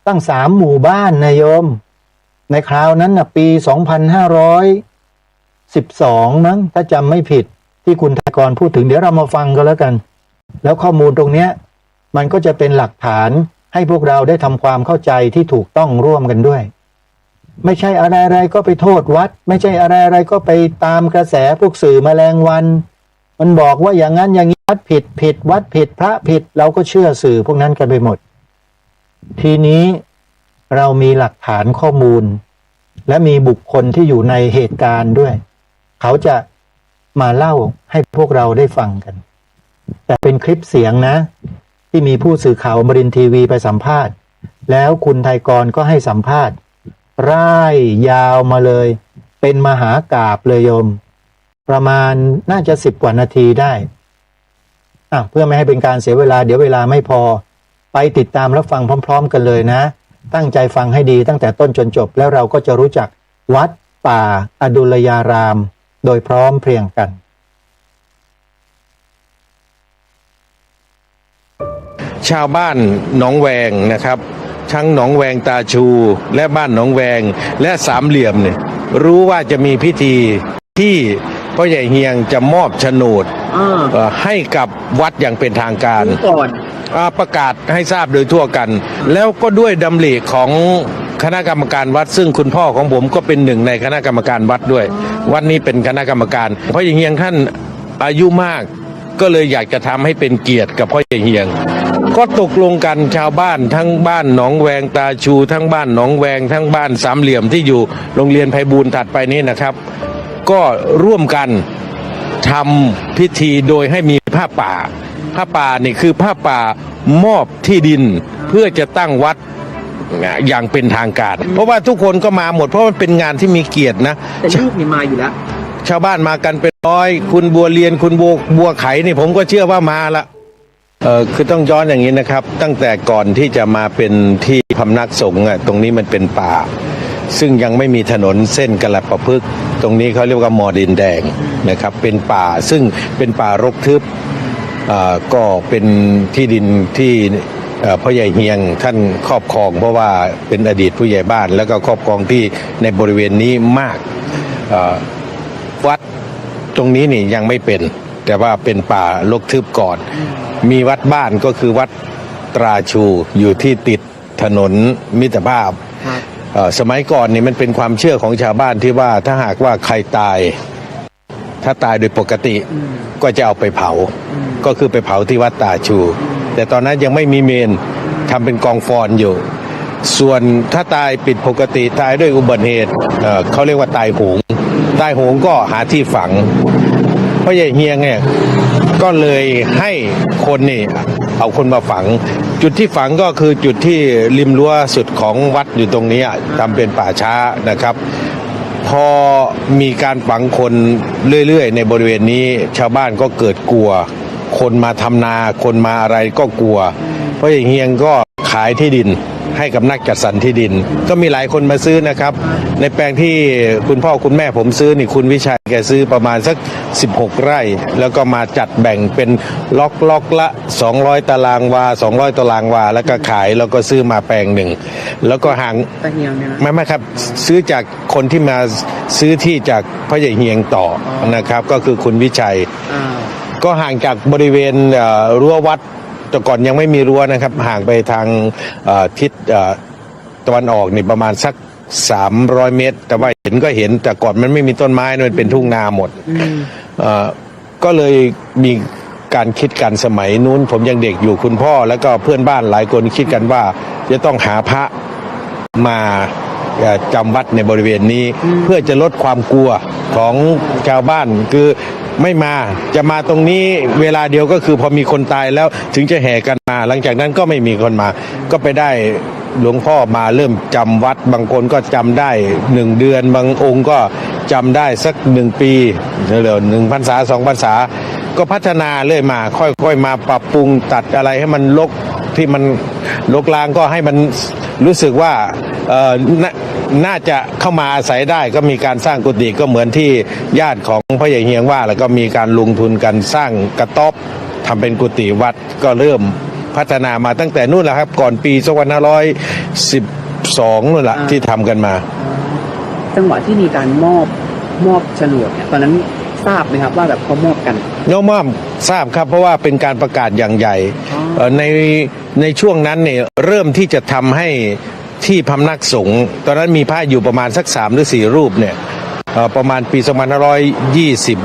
ตั้ง3 หมู่บ้านนะโยมในคราวนั้นนะปี 2512มั้งถ้าจำไม่ผิดที่คุณไทยกรพูดถึงเดี๋ยวเรามาฟังกันแล้วกันแล้วข้อมูลตรงเนี้ยมันก็จะเป็นหลักฐานให้พวกเราได้ทำความเข้าใจที่ถูกต้องร่วมกันด้วยไม่ใช่อะไรๆก็ไปโทษวัดไม่ใช่อะไรๆก็ไปตามกระแสพวกสื่อแมลงวันมันบอกว่าอย่างนั้นอย่างนี้วัดผิดวัดผิดพระผิดเราก็เชื่อสื่อพวกนั้นกันไปหมดทีนี้เรามีหลักฐานข้อมูลและมีบุคคลที่อยู่ในเหตุการณ์ด้วยเขาจะมาเล่าให้พวกเราได้ฟังกันแต่เป็นคลิปเสียงนะที่มีผู้สื่อข่าวอมรินทร์ทีวีไปสัมภาษณ์แล้วคุณไทยกรก็ให้สัมภาษณ์ร่ายยาวมาเลยเป็นมหากาพย์เลยโยมประมาณน่าจะ10 กว่านาทีได้เพื่อไม่ให้เป็นการเสียเวลาเดี๋ยวเวลาไม่พอไปติดตามรับฟังพร้อมๆกันเลยนะตั้งใจฟังให้ดีตั้งแต่ต้นจนจบแล้วเราก็จะรู้จักวัดป่าอดุลยารามโดยพร้อมเพรียงกัน ชาวบ้านหนองแวงนะครับทั้งหนองแวงตาชูและบ้านหนองแวงและสามเหลี่ยมเนี่ยรู้ว่าจะมีพิธีที่พ่อใหญ่เฮียงจะมอบโฉนดให้กับวัดอย่างเป็นทางการก่อนประกาศให้ทราบโดยทั่วกัน แล้วก็ด้วยดำริของคณะกรรมการวัดซึ่งคุณพ่อของผมก็เป็นหนึ่งในคณะกรรมการวัดด้วยวัดนี้เป็นคณะกรรมการพ่อใหญ่เฮียงท่านอายุมากก็เลยอยากจะทำให้เป็นเกียรติกับพ่อใหญ่เฮียงก็ตกลงกันชาวบ้านทั้งบ้านหนองแวงตาชูทั้งบ้านหนองแวงทั้งบ้านสามเหลี่ยมที่อยู่โรงเรียนไพบูลย์ถัดไปนี้นะครับก็ร่วมกันทำพิธีโดยให้มีผ้าป่านี่คือผ้าป่ามอบที่ดินเพื่อจะตั้งวัดอย่างเป็นทางการเพราะว่าทุกคนก็มาหมดเพราะมันเป็นงานที่มีเกียรตินะแต่ลูกนี่มาอยู่แล้วชาวบ้านมากันเป็นร้อยคุณบัวเรียนคุณบัวไขนี่ผมก็เชื่อว่ามาละคือต้องย้อนอย่างนี้นะครับตั้งแต่ก่อนที่จะมาเป็นที่พำนักสงฆ์ตรงนี้มันเป็นป่าซึ่งยังไม่มีถนนเส้นกระประพฤกษ์ตรงนี้เขาเรียกว่ามอดินแดงนะครับเป็นป่าซึ่งเป็นป่ารกทึบก็เป็นที่ดินที่พ่อใหญ่เฮียงท่านครอบครองเพราะว่าเป็นอดีตผู้ใหญ่บ้านแล้วก็ครอบครองที่ในบริเวณนี้มากวัดตรงนี้นี่ยังไม่เป็นแต่ว่าเป็นป่ารกทึบก่อนมีวัดบ้านก็คือวัดตราชูอยู่ที่ติดถนนมิตรภาพสมัยก่อนนี่มันเป็นความเชื่อของชาวบ้านที่ว่าถ้าหากว่าใครตายถ้าตายโดยปกติก็จะเอาไปเผาก็คือไปเผาที่วัดตาชูแต่ตอนนั้นยังไม่มีเมนทำเป็นกองฟอนอยู่ส่วนถ้าตายผิดปกติตายด้วยอุบัติเหตุเขาเรียกว่าตายโหงก็หาที่ฝังพ่อใหญ่เฮียงเนี่ยก็เลยให้คนนี่เอาคนมาฝังจุดที่ฝังก็คือจุดที่ริมรั้วสุดของวัดอยู่ตรงนี้ทำเป็นป่าช้านะครับพอมีการฝังคนเรื่อยๆในบริเวณนี้ชาวบ้านก็เกิดกลัวคนมาทำนาคนมาอะไรก็กลัวเพราะอย่างเฮียงก็ขายที่ดินให้กับนักจัดสรรที่ดินก็มีหลายคนมาซื้อนะครับในแปลงที่คุณพ่อคุณแม่ผมซื้อนี่คุณวิชัยแกซื้อประมาณสัก16 ไร่แล้วก็มาจัดแบ่งเป็นล็อกละ200 ตารางวา200 ตารางวาแล้วก็ขายแล้วก็ซื้อมาแปลงหนึ่งแล้วก็ห่างไม่ครับซื้อจากคนที่มาซื้อที่จากพ่อใหญ่เฮียงต่อนะครับก็คือคุณวิชัยก็ห่างจากบริเวณรั้ววัดแต่ก่อนยังไม่มีรั้วนะครับห่างไปทางทิศตะวันออกนี่ประมาณสัก300 เมตรแต่ว่าเห็นก็เห็นแต่ก่อนมันไม่มีต้นไม้มันเป็นทุ่งนาหมดก็เลยมีการคิดกันสมัยนู้นผมยังเด็กอยู่คุณพ่อแล้วก็เพื่อนบ้านหลายคนคิดกันว่าจะต้องหาพระมาจำวัดในบริเวณนี้เพื่อจะลดความกลัวของชาวบ้านคือไม่มาจะมาตรงนี้เวลาเดียวก็คือพอมีคนตายแล้วถึงจะแห่กันมาหลังจากนั้นก็ไม่มีคนมาก็ไปได้หลวงพ่อมาเริ่มจำวัดบางคนก็จำได้1 เดือนบางองค์ก็จำได้สัก1 ปีหรือ1 พรรษา2 พรรษาก็พัฒนาเรื่อยมาค่อยๆมาปรับปรุงตัดอะไรให้มันรกที่มันรกร้างก็ให้มันรู้สึกว่าน่าจะเข้ามาอาศัยได้ก็มีการสร้างกุฏิก็เหมือนที่ญาติของพ่อใหญ่เฮียงว่าแล้วก็มีการลงทุนกันสร้างกระต๊อบทำเป็นกุฏิวัดก็เริ่มพัฒนามาตั้งแต่นู่นแหละครับก่อนปี2512นู่นแหละที่ทำกันมาจังหวะที่มีการมอบโฉนดเนี่ยตอนนั้นทราบไหมครับว่าแบบเขามอบกันมอบทราบครับเพราะว่าเป็นการประกาศอย่างใหญ่ในช่วงนั้นเนี่ยเริ่มที่จะทำให้ที่พำนักสงฆ์ตอนนั้นมีพระอยู่ประมาณสัก3 หรือ 4 รูปเนี่ยประมาณปี2520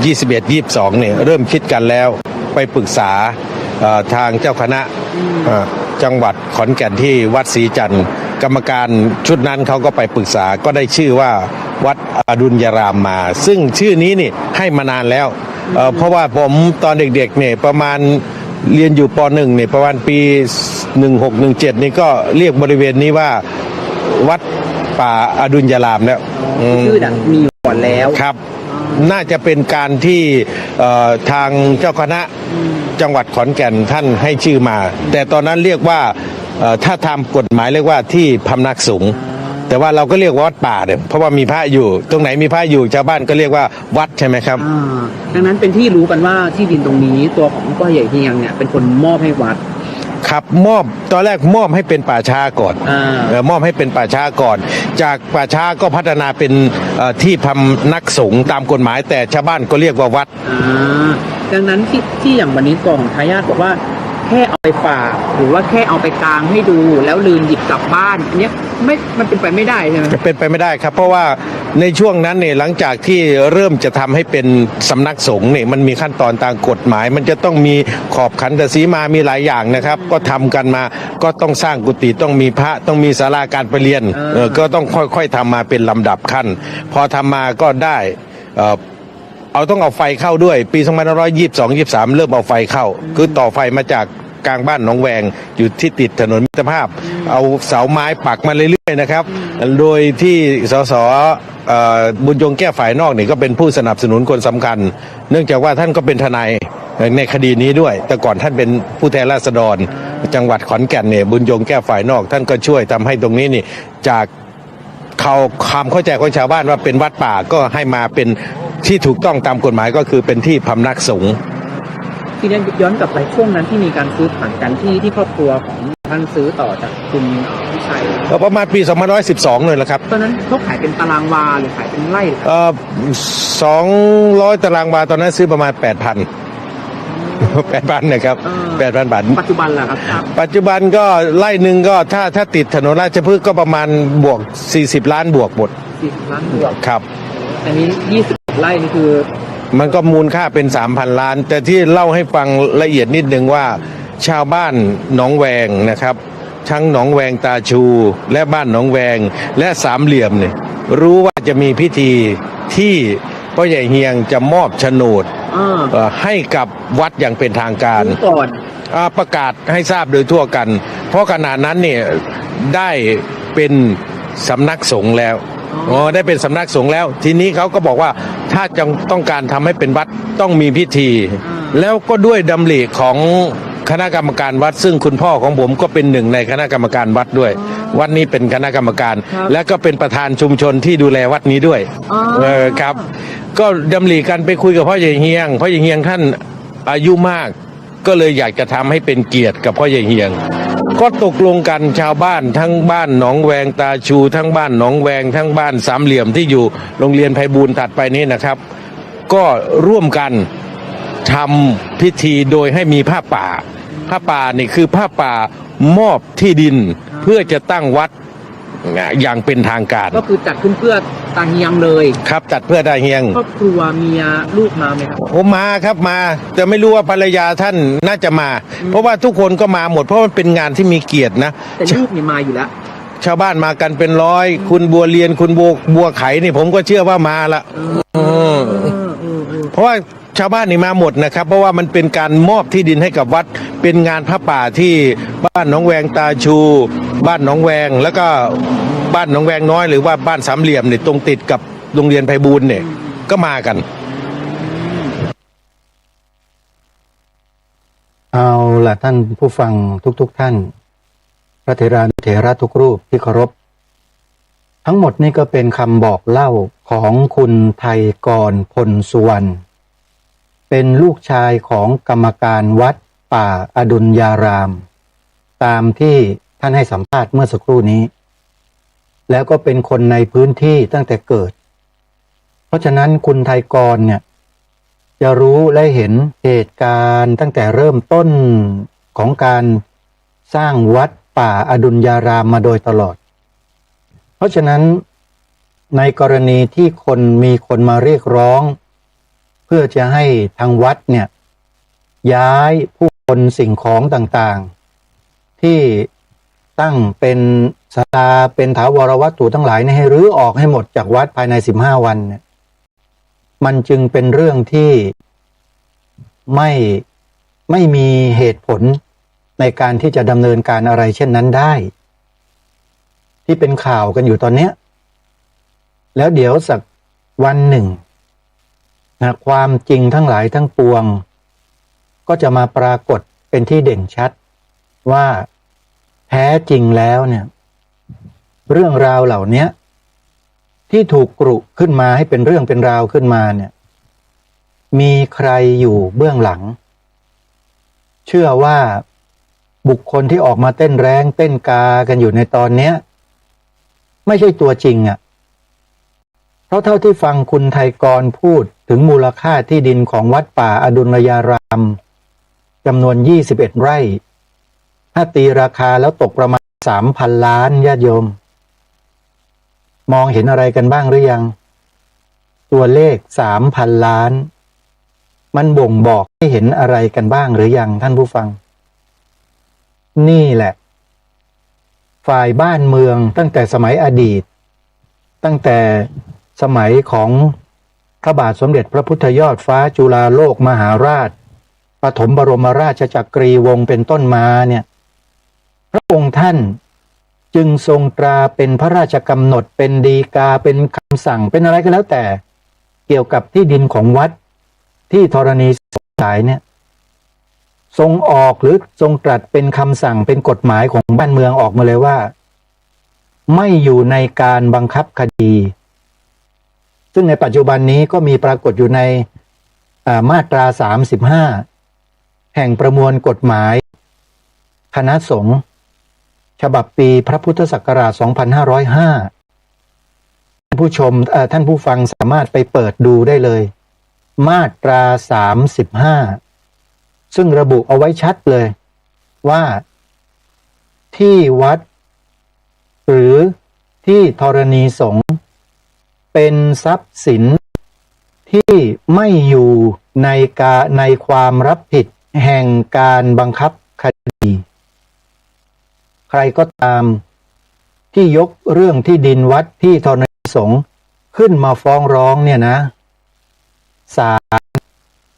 21 22เนี่ยเริ่มคิดกันแล้วไปปรึกษาทางเจ้าคณะจังหวัดขอนแก่นที่วัดศรีจันทร์กรรมการชุดนั้นเขาก็ไปปรึกษาก็ได้ชื่อว่าวัดอดุลยารามมาซึ่งชื่อนี้นี่ให้มานานแล้วเพราะว่าผมตอนเด็กๆเนี่ยประมาณเรียนอยู่ป .1 เนี่ยประมาณปี16-17นี่ก็เรียกบริเวณนี้ว่าวัดป่าอดุลยารามแล้วชื่อดังมีก่อนแล้วครับน่าจะเป็นการที่ทางเจ้าคณะจังหวัดขอนแก่นท่านให้ชื่อมาแต่ตอนนั้นเรียกว่าถ้าทำกฎหมายเรียกว่าที่พำนักสงฆ์แต่ว่าเราก็เรียกวัดป่าเนี่ยเพราะว่ามีพระอยู่ตรงไหนมีพระอยู่ชาวบ้านก็เรียกว่าวัดใช่ไหมครับดังนั้นเป็นที่รู้กันว่าที่ดินตรงนี้ตัวของพ่อใหญ่เฮียงเนี่ยเป็นคนมอบให้วัด ครับมอบตอนแรกมอบให้เป็นป่าช้าก่อน มอบให้เป็นป่าช้าก่อน จากป่าช้าก็พัฒนาเป็นที่พำนักสงฆ์ตามกฎหมาย แต่ชาวบ้านก็เรียกว่าวัด ดังนั้นที่อย่างวันนี้กองของทายาทบอกว่าแค่เอาไปฝากหรือว่าแค่เอาไปกางให้ดูแล้วลืมหยิบกลับบ้านอันเนี้ยมันเป็นไปไม่ได้ใช่ไหม เป็นไปไม่ได้ครับ เพราะว่าในช่วงนั้นเนี่ยหลังจากที่เริ่มจะทำให้เป็นสำนักสงฆ์เนี่ยมันมีขั้นตอนตามกฎหมาย มันจะต้องมีขอบขันธสีมามีหลายอย่างนะครับ ก็ทำกันมาก็ต้องสร้างกุฏิต้องมีพระต้องมีศาลาการประเรียนก็ต้องค่อยๆทำมาเป็นลำดับขั้น พอทำมาก็ได้ต้องเอาไฟเข้าด้วยปี2522-23เริ่มเอาไฟเข้าคือต่อไฟมาจากกลางบ้านหนองแวงอยู่ที่ติดถนนมิตรภาพเอาเสาไม้ปักมาเรื่อยๆนะครับโดยที่สสบุญยงแก้ฝ่ายนอกนี่ก็เป็นผู้สนับสนุนคนสำคัญเนื่องจากว่าท่านก็เป็นทนายในคดีนี้ด้วยแต่ก่อนท่านเป็นผู้แทนราษฎรจังหวัดขอนแก่นเนี่ยบุญยงแก้ฝ่ายนอกท่านก็ช่วยทำให้ตรงนี้นี่จากความเข้าใจของชาวบ้านว่าเป็นวัดป่าก็ให้มาเป็นที่ถูกต้องตามกฎหมายก็คือเป็นที่พำนักสงฆ์ที่นี่ย้อนกลับไปช่วงนั้นที่มีการซื้อผ่านกันที่ครอบครัวของท่านซื้อต่อจากคุณพิชัยก็ประมาณปี2512เลยแหละครับตอนนั้นเขาขายเป็นตารางวาหรือขายเป็นไร่200 ตารางวาตอนนั้นซื้อประมาณ 8,000 นะครับ 8,000 บาทปัจจุบันล่ะครับปัจจุบันก็ไร่หนึ่งก็ถ้าติดถนนราชพฤกษ์ก็ประมาณบวก40 ล้านบวกหมด40 ล้านบวกครับอันนี้20ไร่นี่คือมันก็มูลค่าเป็น 3,000 ล้านแต่ที่เล่าให้ฟังละเอียดนิดนึงว่าชาวบ้านหนองแวงนะครับทั้งหนองแวงตาชูและบ้านหนองแวงและสามเหลี่ยมเนี่ยรู้ว่าจะมีพิธีที่พ่อใหญ่เฮียงจะมอบโฉนดให้กับวัดอย่างเป็นทางการก่อนประกาศให้ทราบโดยทั่วกันเพราะขณะนั้นเนี่ยได้เป็นสำนักสงฆ์แล้วได้เป็นสำนักสงฆ์แล้วทีนี้เขาก็บอกว่าถ้าต้องการทำให้เป็นวัดต้องมีพิธีแล้วก็ด้วยดำริของคณะกรรมการวัดซึ่งคุณพ่อของผมก็เป็นหนึ่งในคณะกรรมการวัดด้วยวัดนี้เป็นคณะกรรมการและก็เป็นประธานชุมชนที่ดูแลวัดนี้ด้วยครับก็ดำริกันไปคุยกับพ่อใหญ่เฮียงพ่อใหญ่เฮียงท่านอายุมากก็เลยอยากจะทำให้เป็นเกียรติกับพ่อใหญ่เฮียงก็ตกลงกันชาวบ้านทั้งบ้านหนองแวงตาชูทั้งบ้านหนองแวงทั้งบ้านสามเหลี่ยมที่อยู่โรงเรียนไพบูลย์ถัดไปนี้นะครับก็ร่วมกันทำพิธีโดยให้มีผ้าป่านี่คือผ้าป่ามอบที่ดินเพื่อจะตั้งวัดอย่างเป็นทางการก็คือจัดขึ้นเพื่อตาเฮียงเลยครับจัดเพื่อตาเฮียงครอบครัวเมียลูกมาไหมครับผมมาครับมาแต่ไม่รู้ว่าภรรยาท่านน่าจะมาเพราะว่าทุกคนก็มาหมดเพราะมันเป็นงานที่มีเกียรตินะแต่ลูกนี่มาอยู่แล้วชาวบ้านมากันเป็นร้อยคุณบัวเรียนคุณบัวไขนี่ผมก็เชื่อว่ามาละเพราะว่าชาวบ้านนี่มาหมดนะครับเพราะว่ามันเป็นการมอบที่ดินให้กับวัดเป็นงานพระป่าที่บ้านหนองแวงตาชูบ้านหนองแวงแล้วก็บ้านหนองแวงน้อยหรือว่าบ้านสามเหลี่ยมเนี่ยตรงติดกับโรงเรียนไพบูลย์เนี่ยก็มากันเอาล่ะท่านผู้ฟังทุกท่านพระเถรานุเถระทุกรูปที่เคารพทั้งหมดนี่ก็เป็นคำบอกเล่าของคุณไทยกรพลสุวรรณเป็นลูกชายของกรรมการวัดป่าอดุลยารามตามที่ท่านให้สัมภาษณ์เมื่อสักครู่นี้แล้วก็เป็นคนในพื้นที่ตั้งแต่เกิดเพราะฉะนั้นคุณไทยกรเนี่ยจะรู้และเห็นเหตุการณ์ตั้งแต่เริ่มต้นของการสร้างวัดป่าอดุลยารามมาโดยตลอดเพราะฉะนั้นในกรณีที่มีคนมาเรียกร้องเพื่อจะให้ทางวัดเนี่ยย้ายผู้คนสิ่งของต่างๆที่ตั้งเป็นศาลาเป็นถาวรวัตถุทั้งหลายให้รื้อออกให้หมดจากวัดภายใน15 วันเนี่ยมันจึงเป็นเรื่องที่ไม่มีเหตุผลในการที่จะดำเนินการอะไรเช่นนั้นได้ที่เป็นข่าวกันอยู่ตอนนี้แล้วเดี๋ยวสักวันหนึ่งนะความจริงทั้งหลายทั้งปวงก็จะมาปรากฏเป็นที่เด่นชัดว่าแท้จริงแล้วเนี่ยเรื่องราวเหล่านี้ที่ถูกกรุขึ้นมาให้เป็นเรื่องเป็นราวขึ้นมาเนี่ยมีใครอยู่เบื้องหลังเชื่อว่า บุคคลที่ออกมาเต้นแรงเต้นกากันอยู่ในตอนเนี้ยไม่ใช่ตัวจริงอ่ะเพราะเท่าที่ฟังคุณไทยกรพูดถึงมูลค่าที่ดินของวัดป่าอดุลยารามจำนวน21ไร่ถ้าตีราคาแล้วตกประมาณ 3,000 ล้านญาติโยมมองเห็นอะไรกันบ้างหรือยังตัวเลข 3,000 ล้านมันบ่งบอกให้เห็นอะไรกันบ้างหรือยังท่านผู้ฟังนี่แหละฝ่ายบ้านเมืองตั้งแต่สมัยอดีตตั้งแต่สมัยของพระบาทสมเด็จพระพุทธยอดฟ้าจุฬาโลกมหาราชปฐมบรมราชจักรีวงศ์เป็นต้นมาเนี่ยพระองค์ท่านจึงทรงตราเป็นพระราชกำหนดเป็นฎีกาเป็นคำสั่งเป็นอะไรก็แล้วแต่เกี่ยวกับที่ดินของวัดที่ธรณีสายเนี่ยทรงออกหรือทรงตรัสเป็นคำสั่งเป็นกฎหมายของบ้านเมืองออกมาเลยว่าไม่อยู่ในการบังคับคดีซึ่งในปัจจุบันนี้ก็มีปรากฏอยู่ในมาตรา35แห่งประมวลกฎหมายคณะสงฆ์ฉบับปีพระพุทธศักราช 2505 ท่านผู้ชมท่านผู้ฟังสามารถไปเปิดดูได้เลยมาตรา35ซึ่งระบุเอาไว้ชัดเลยว่าที่วัดหรือที่ธรณีสงฆ์เป็นทรัพย์สินที่ไม่อยู่ในความรับผิดแห่งการบังคับคดีใครก็ตามที่ยกเรื่องที่ดินวัดที่ธรณีสงฆ์ขึ้นมาฟ้องร้องเนี่ยนะศาล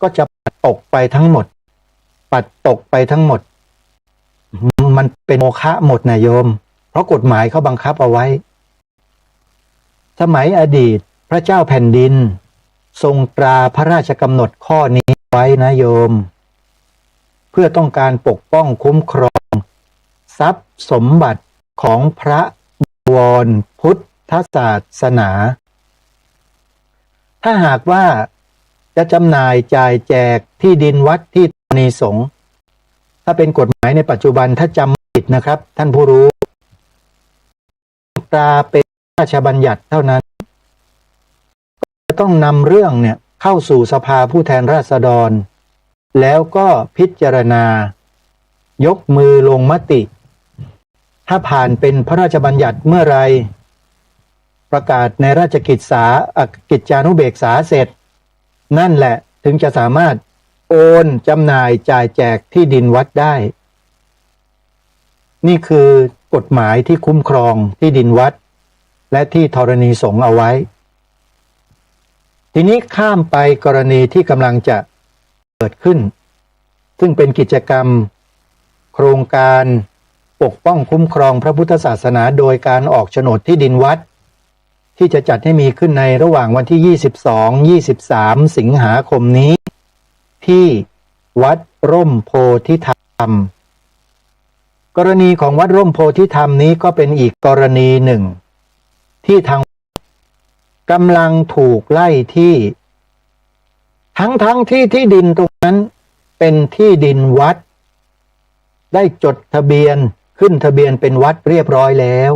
ก็จะปัดตกไปทั้งหมดมันเป็นโมฆะหมดนะโยมเพราะกฎหมายเขาบังคับเอาไว้สมัยอดีตพระเจ้าแผ่นดินทรงตราพระราชกำหนดข้อนี้ไว้นะโยมเพื่อต้องการปกป้องคุ้มครองทรัพย์สมบัติของพระบวรพุทธศาสนาถ้าหากว่าจะจำหน่ายจ่ายแจกที่ดินวัดที่ธรณีสงฆ์ถ้าเป็นกฎหมายในปัจจุบันถ้าจำผิดนะครับท่านผู้รู้ตราเป็นราชบัญญัติเท่านั้นจะต้องนำเรื่องเนี่ยเข้าสู่สภาผู้แทนราษฎรแล้วก็พิจารณายกมือลงมติถ้าผ่านเป็นพระราชบัญญัติเมื่อไรประกาศในราชกิจจานุเบกษาเสร็จนั่นแหละถึงจะสามารถโอนจำหน่ายจ่ายแจกที่ดินวัดได้นี่คือกฎหมายที่คุ้มครองที่ดินวัดและที่ธรณีสงฆ์เอาไว้ทีนี้ข้ามไปกรณีที่กำลังจะเกิดขึ้นซึ่งเป็นกิจกรรมโครงการปกป้องคุ้มครองพระพุทธศาสนาโดยการออกโฉนดที่ดินวัดที่จะจัดให้มีขึ้นในระหว่างวันที่ 22-23 สิงหาคมนี้ที่วัดร่มโพธิธรรมกรณีของวัดร่มโพธิธรรมนี้ก็เป็นอีกกรณีหนึ่งที่ทางกำลังถูกไล่ที่ทั้งที่ที่ดินตรงนั้นเป็นที่ดินวัดได้จดทะเบียนขึ้นทะเบียนเป็นวัดเรียบร้อยแล้ว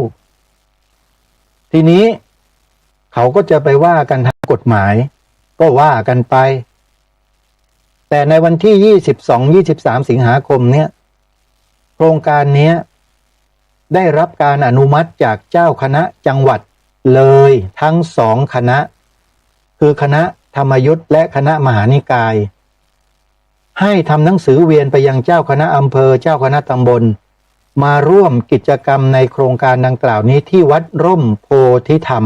ทีนี้เขาก็จะไปว่ากันทางกฎหมายก็ว่ากันไปแต่ในวันที่ 22-23 สิงหาคมเนี่ยโครงการนี้ได้รับการอนุมัติจากเจ้าคณะจังหวัดเลยทั้งสองคณะคือคณะธรรมยุทธและคณะมหานิกายให้ทำหนังสือเวียนไปยังเจ้าคณะอำเภอเจ้าคณะตำบลมาร่วมกิจกรรมในโครงการดังกล่าวนี้ที่วัดร่มโพธิธรรม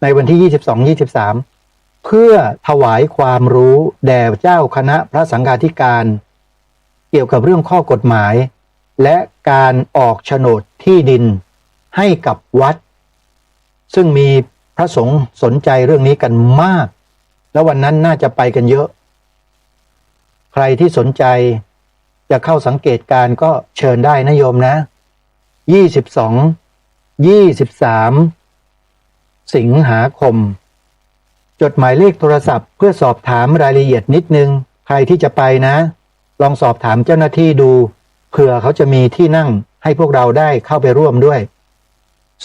ในวันที่ 22-23 เพื่อถวายความรู้แด่เจ้าคณะพระสังฆาธิการเกี่ยวกับเรื่องข้อกฎหมายและการออกโฉนดที่ดินให้กับวัดซึ่งมีพระสงฆ์สนใจเรื่องนี้กันมากแล้ววันนั้นน่าจะไปกันเยอะใครที่สนใจจะเข้าสังเกตการณ์ก็เชิญได้นะโยมนะ22-23 สิงหาคมจดหมายเลขโทรศัพท์เพื่อสอบถามรายละเอียดนิดนึงใครที่จะไปนะลองสอบถามเจ้าหน้าที่ดู เผื่อเขาจะมีที่นั่งให้พวกเราได้เข้าไปร่วมด้วย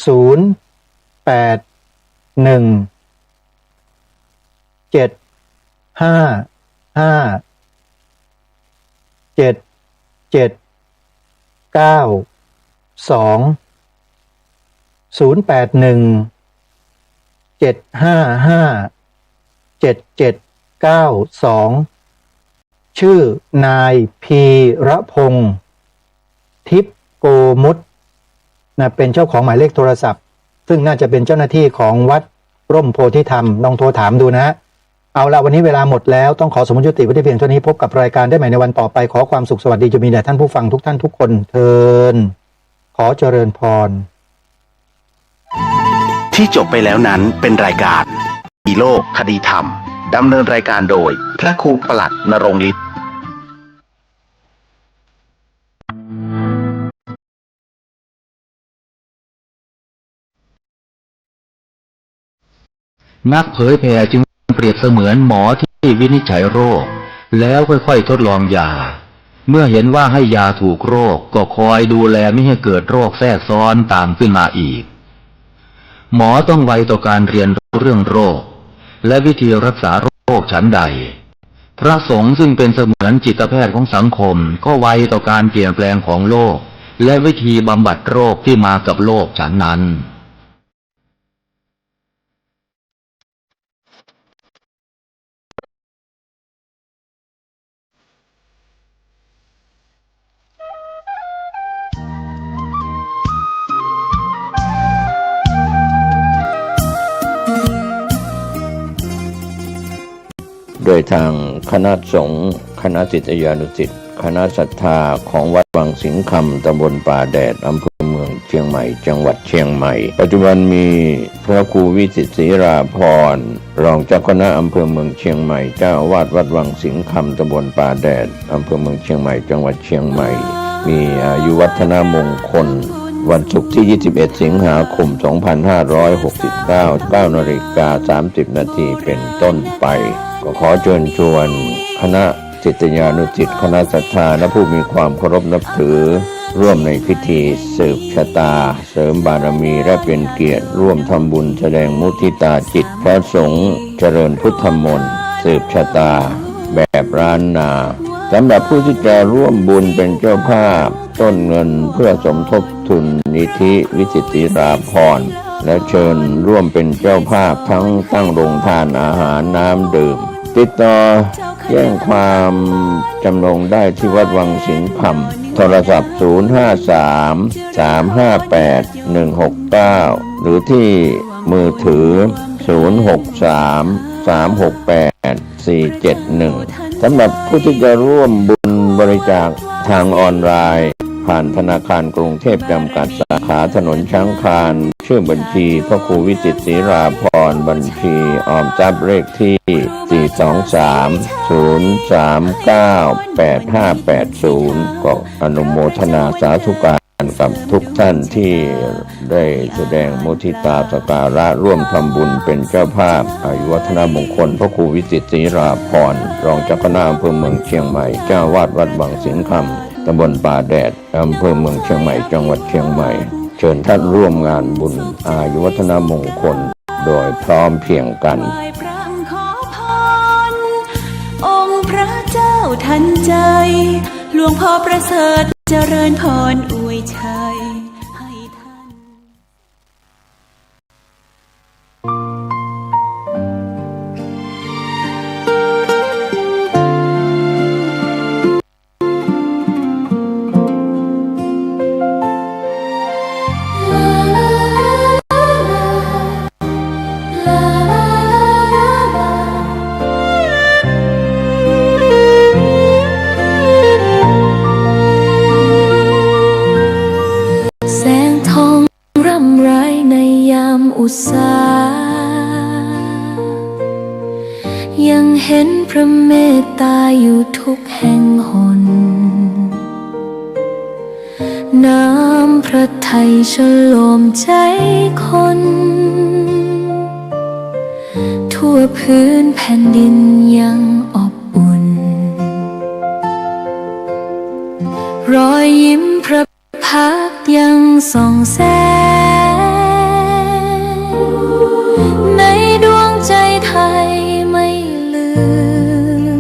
081-755-7792ชื่อนายพีระพงษ์ทิพโกมุตนะเป็นเจ้าของหมายเลขโทรศัพท์ซึ่งน่าจะเป็นเจ้าหน้าที่ของวัดร่มโพธิธรรมลองโทรถามดูนะ เอาละวันนี้เวลาหมดแล้วต้องขอสมมุติยุติไว้ที่เพียงเท่านี้พบกับรายการได้ใหม่ในวันต่อไปขอความสุขสวัสดีจะมีแด่ท่านผู้ฟังทุกท่านทุกคนเทินขอเจริญพร ที่จบไปแล้วนั้นเป็นรายการคดีโลกคดีธรรมดำเนินรายการโดยพระครูประหลัดนรงค์ฤทธิ์ นักเผยแผ่จึงเปรียบเสมือนหมอที่วินิจฉัยโรคแล้วค่อยๆทดลองยาเมื่อเห็นว่าให้ยาถูกโรคก็คอยดูแลไม่ให้เกิดโรคแทรกซ้อนตามขึ้นมาอีกหมอต้องไวต่อการเรียนรู้เรื่องโรคและวิธีรักษาโรคฉันใดพระสงฆ์ซึ่งเป็นเสมือนจิตแพทย์ของสังคมก็ไวต่อการเปลี่ยนแปลงของโลกและวิธีบำบัดโรคที่มากับโลกฉันนั้นโดยทางคณะสงฆ์คณะศิษยานุศิษย์คณะศรัทธาของวัดวังสิงห์คำตำบลป่าแดดอำเภอเมืองเชียงใหม่จังหวัดเชียงใหม่ปัจจุบันมีพระครูวิสิตศรีราภรณ์รองเจ้าคณะอำเภอเมืองเชียงใหม่เจ้าอาวาสวัดวังสิงห์คำตำบลป่าแดดอำเภอเมืองเชียงใหม่จังหวัดเชียงใหม่มีอายุวัฒนมงคลวันศุกร์ที่ 21 สิงหาคม 2569 9:30 นาทีเป็นต้นไปก็ขอเชิญชวนคณะศิษยานุศิษย์คณะศรัทธาและผู้มีความเคารพนับถือร่วมในพิธีสืบชะตาเสริมบารมีและเป็นเกียรติร่วมทำบุญแสดงมุทิตาจิตพระสงฆ์เจริญพุทธมนต์สืบชะตาแบบล้านนาสำหรับผู้ที่จะร่วมบุญเป็นเจ้าภาพต้นเงินเพื่อสมทบทุนนิธิวิสิตศรีราภรณ์และเชิญร่วมเป็นเจ้าภาพทั้งตั้งโรงทานอาหารน้ำดื่มติดต่อแจ้งความจำนงได้ที่วัดวังสิงห์คำโทรศัพท์ 053-358-169 หรือที่มือถือ 063-368-471 สำหรับผู้ที่จะร่วมบุญบริจาคทางออนไลน์ผ่านธนาคารกรุงเทพจำกัดสาขาถนนช้างคานชื่อบัญชีพระครูวิจิตรศรีราภรณ์บัญชีออมทรัพย์เลขที่ 423-039-8580 ก็อนุโมทนาสาธุการกับทุกท่านที่ได้แสดงมุทิตาสักการะร่วมทำบุญเป็นเจ้าภาพอายุวัฒนมงคลพระครูวิจิตรศรีราภรณ์รองเจ้าคณะอำเภอเมืองเชียงใหม่เจ้าวาดวัดวังสิงห์คำตำบลป่าแดดอำเภอเมืองเชียงใหม่จังหวัดเชียงใหม่เชิญท่านร่วมงานบุญอายุวัฒนมงคลโดยพร้อมเพรียงกันองค์พระเจ้าทันใจหลวงพ่อประเสริฐเจริญพรอวยชัยให้ท่าน อุตสายังเห็นพระเมตตาอยู่ทุกแห่งหนน้ำพระทัยฉโลมใจคนทั่วพื้นแผ่นดินยังอบอุ่น รอยยิ้มพระพักตร์ยังส่องแสงในดวงใจไทยไม่ลืม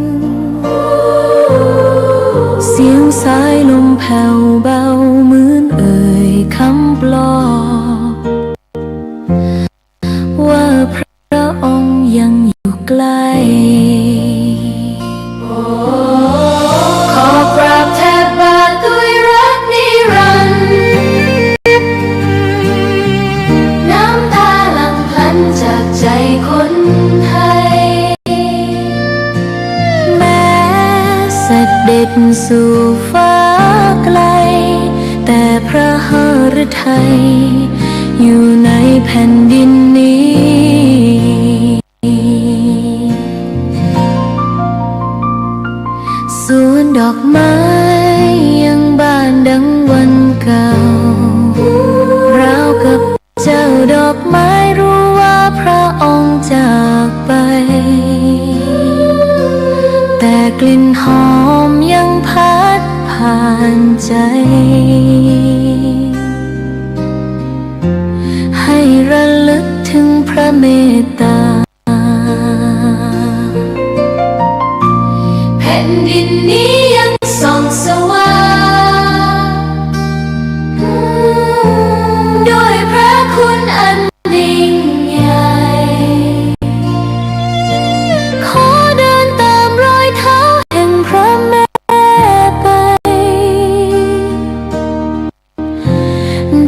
เสียงสายลมแผ่วเบาเหมือนเอ่ยคำปลอบว่าพระองค์ยังอยู่ใกล้ขอกราบแทบบาทด้วยรักนิรันดร์น้ำตาหลั่งพลันจากใจคนไทยแม้เสด็จสู่ฟ้าไกลแต่พระหฤทัยอยู่ในแผ่นดินนี้สวนดอกไม้ยังบานดังวันเก่าราวกับเจ้าดอกไม้รู้ว่าพระองค์จากไปแต่กลิ่นหอมยังพัดผ่านใจให้ระลึกถึงพระเมตตาแผ่นดินนี้ยังส่องสว่างด้วยพระคุณอันยิ่งใหญ่ขอเดินตามรอยเท้าแห่งพระแม่ไป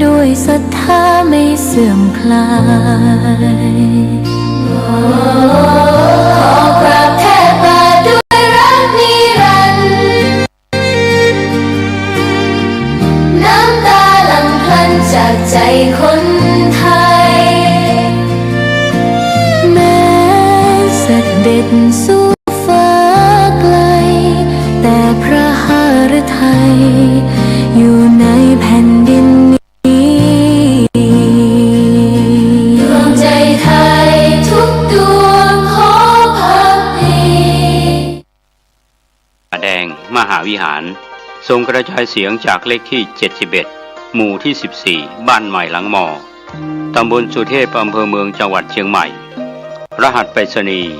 ด้วยศรัทธาไม่เสื่อมคลายขอกราบแทบบาทด้วยรักนิรันดร์น้ำตาหลั่งพลันจากใจคนไทยแม้เสด็จสู่ฟ้าไกลแต่พระหฤทัยอยู่ในแผ่นดินนี้ดวงใจไทยทุกดวงขอพักดี แดงมหาวิหารทรงกระจายเสียงจากเลขที่ 71 หมู่ที่ 14 บ้านใหม่หลังมอ ตำบลสุเทพอำเภอเมืองจังหวัดเชียงใหม่ รหัสไปรษณีย์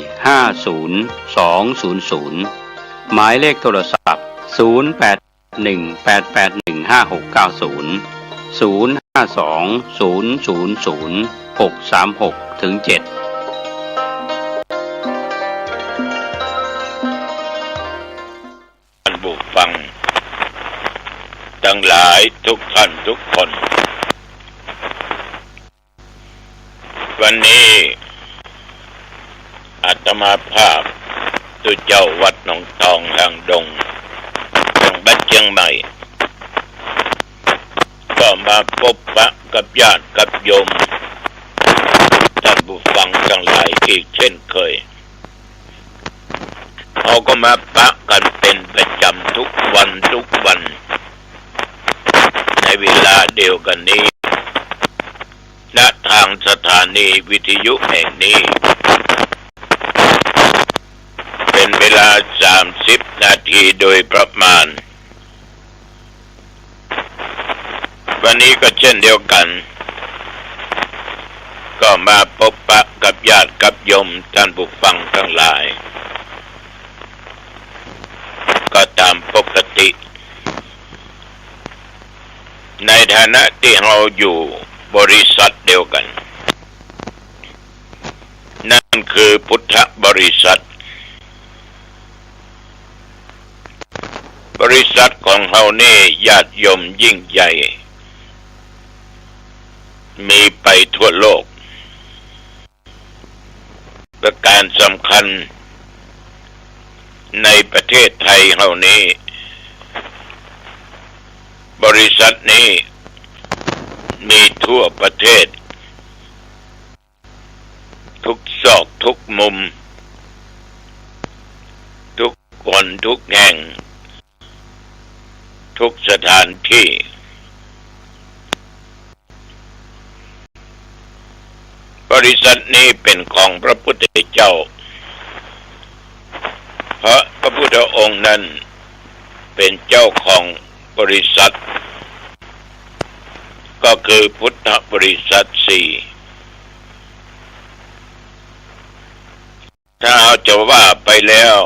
50200 หมายเลขโทรศัพท์ 081881881569 052000636-7ท่านผู้ฟังทั้งหลายทุกท่านทุกคน วันนี้อาตมาภาพตุเจ้าวัดหนองตองหางดงจังหวัดเชียงใหม่ก็มาพบปะกับญาติกับโยมท่านผู้ฟังทั้งหลายอีกเช่นเคยเขาก็มาปะกันเป็นประจำทุกวันในเวลาเดียวกันนี้ณทางสถานีวิทยุแห่งนี้เป็นเวลา30 นาทีโดยประมาณวันนี้ก็เช่นเดียวกันก็มาพบปะกับญาติกับโยมท่านผู้ฟังทั้งหลายก็ตามปกติในฐานะที่เราอยู่บริษัทเดียวกันนั่นคือพุทธบริษัทของเรานี่ญาติโยมยิ่งใหญ่มีไปทั่วโลกประการสำคัญในประเทศไทยเรานี้บริษัทนี้มีทั่วประเทศทุกซอกทุกมุมทุกคนทุกแห่งทุกสถานที่บริษัทนี้เป็นของพระพุทธเจ้าเพราะพระพุทธองค์นั้นเป็นเจ้าของบ บริษัทก็คือพุทธบริษัทสี่ถ้าเอาจะว่าไปแล้ว